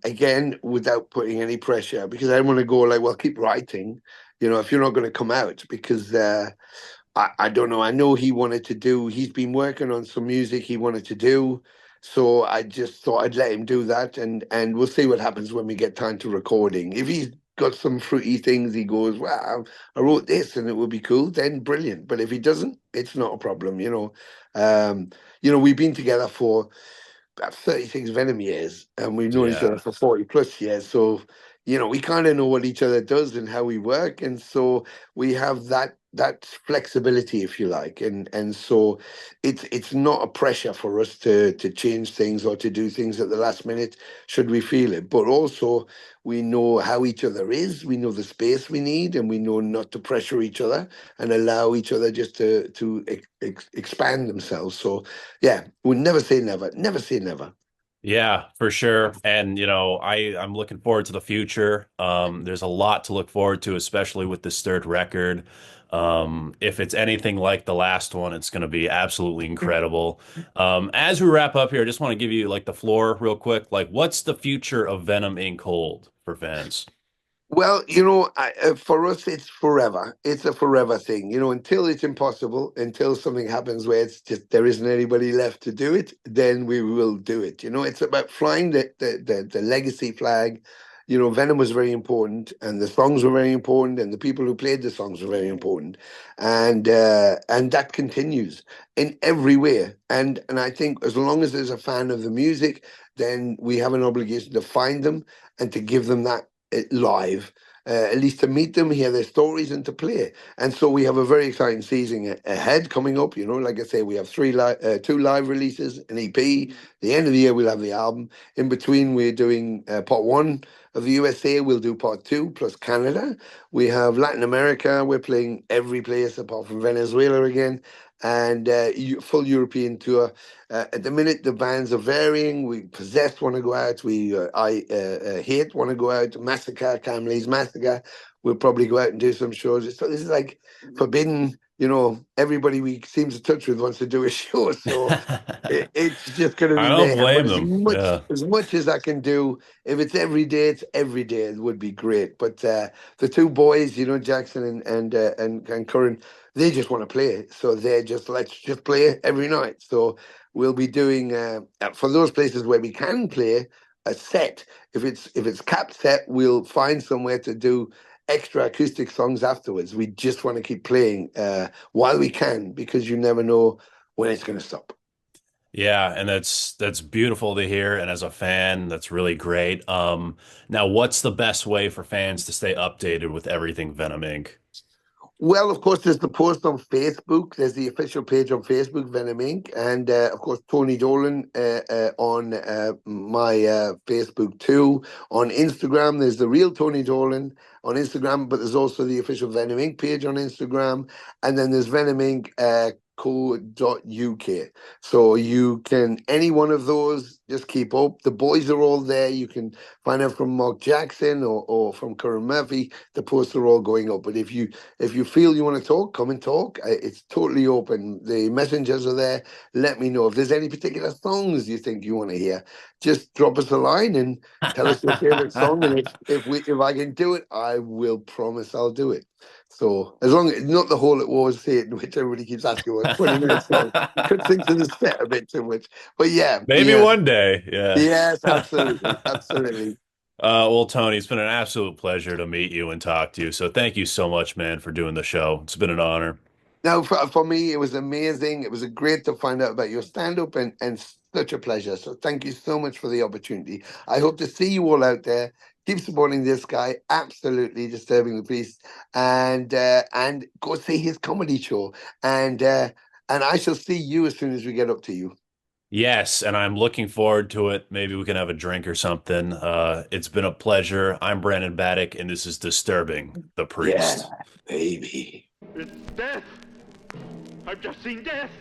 again, without putting any pressure, because I don't want to go like, well, keep writing. If you're not going to come out, because I don't know. I know he wanted to do. He's been working on some music he wanted to do, so I just thought I'd let him do that, and we'll see what happens when we get time to recording. If he's got some fruity things, he goes, "Well, I wrote this, and it would be cool." Then brilliant. But if he doesn't, it's not a problem. We've been together for about 36 Venom years, and we've known each other Yeah. for 40 plus years. So, we kind of know what each other does and how we work. And so we have that flexibility, if you like. And so it's not a pressure for us to change things or to do things at the last minute, should we feel it. But also we know how each other is, we know the space we need, and we know not to pressure each other and allow each other just to expand themselves. So yeah, we never say never. Never say never. Yeah, for sure. And I'm looking forward to the future. There's a lot to look forward to, especially with this third record. If it's anything like the last one, it's going to be absolutely incredible. As we wrap up here, I just want to give you like the floor real quick. Like, what's the future of Venom Inc. hold for fans? Well, for us, it's forever. It's a forever thing. Until it's impossible, until something happens where it's just there isn't anybody left to do it, then we will do it. It's about flying the legacy flag. Venom was very important, and the songs were very important, and the people who played the songs were very important, and that continues in every way. And I think as long as there's a fan of the music, then we have an obligation to find them and to give them that live, at least to meet them, hear their stories, and to play. And so we have a very exciting season ahead coming up. Like I say, we have two live releases, an EP. The end of the year, we'll have the album. In between, we're doing part one of the USA. We'll do part two plus Canada. We have Latin America. We're playing every place apart from Venezuela again. And full European tour. At the minute, the bands are varying. We Possessed want to go out. I Hate want to go out. Massacre, Camley's Massacre. We'll probably go out and do some shows. So this is like forbidden. Everybody we seem to touch with wants to do a show. So it's just going to I be don't mayhem. But blame as them. much Yeah. as much as I can do, if it's every day, it's every day. It would be great. But the two boys, Jackson and Curran, they just want to play. So they're just let's just play every night. So we'll be doing for those places where we can play a set. If it's capped set, we'll find somewhere to do extra acoustic songs afterwards. We just want to keep playing while we can, because you never know when it's going to stop. Yeah, and that's beautiful to hear. And as a fan, that's really great. Now what's the best way for fans to stay updated with everything Venom Inc? Well, of course, there's the post on Facebook. There's the official page on Facebook, Venom Inc. And of course, Tony Dolan on my Facebook too. On Instagram, there's the real Tony Dolan on Instagram, but there's also the official Venom Inc. page on Instagram. And then there's Venom Inc. Co.uk. So you can, any one of those, just keep up. The boys are all there. You can find out from Mark Jackson or from Curran Murphy. The posts are all going up. But if you feel you want to talk, come and talk. It's totally open. The messengers are there. Let me know if there's any particular songs you think you want to hear. Just drop us a line and tell us your favorite song. And if I can do it, I will promise I'll do it. So as long as not the Hall at War Satan, which everybody keeps asking what 20 minutes long, could think to the set a bit too much. But yeah, Maybe yeah, one day. Yeah. yes, absolutely, absolutely. Well, Tony, it's been an absolute pleasure to meet you and talk to you. So thank you so much, man, for doing the show. It's been an honor. Now, for me, it was amazing. It was great to find out about your stand-up and such a pleasure. So thank you so much for the opportunity. I hope to see you all out there. Keep supporting this guy, absolutely disturbing the peace, and go see his comedy show. And I shall see you as soon as we get up to you. Yes, and I'm looking forward to it. Maybe we can have a drink or something. It's been a pleasure. I'm Brandon Battick, and this is Disturbing the Yeah, Priest. baby. It's death! I've just seen death!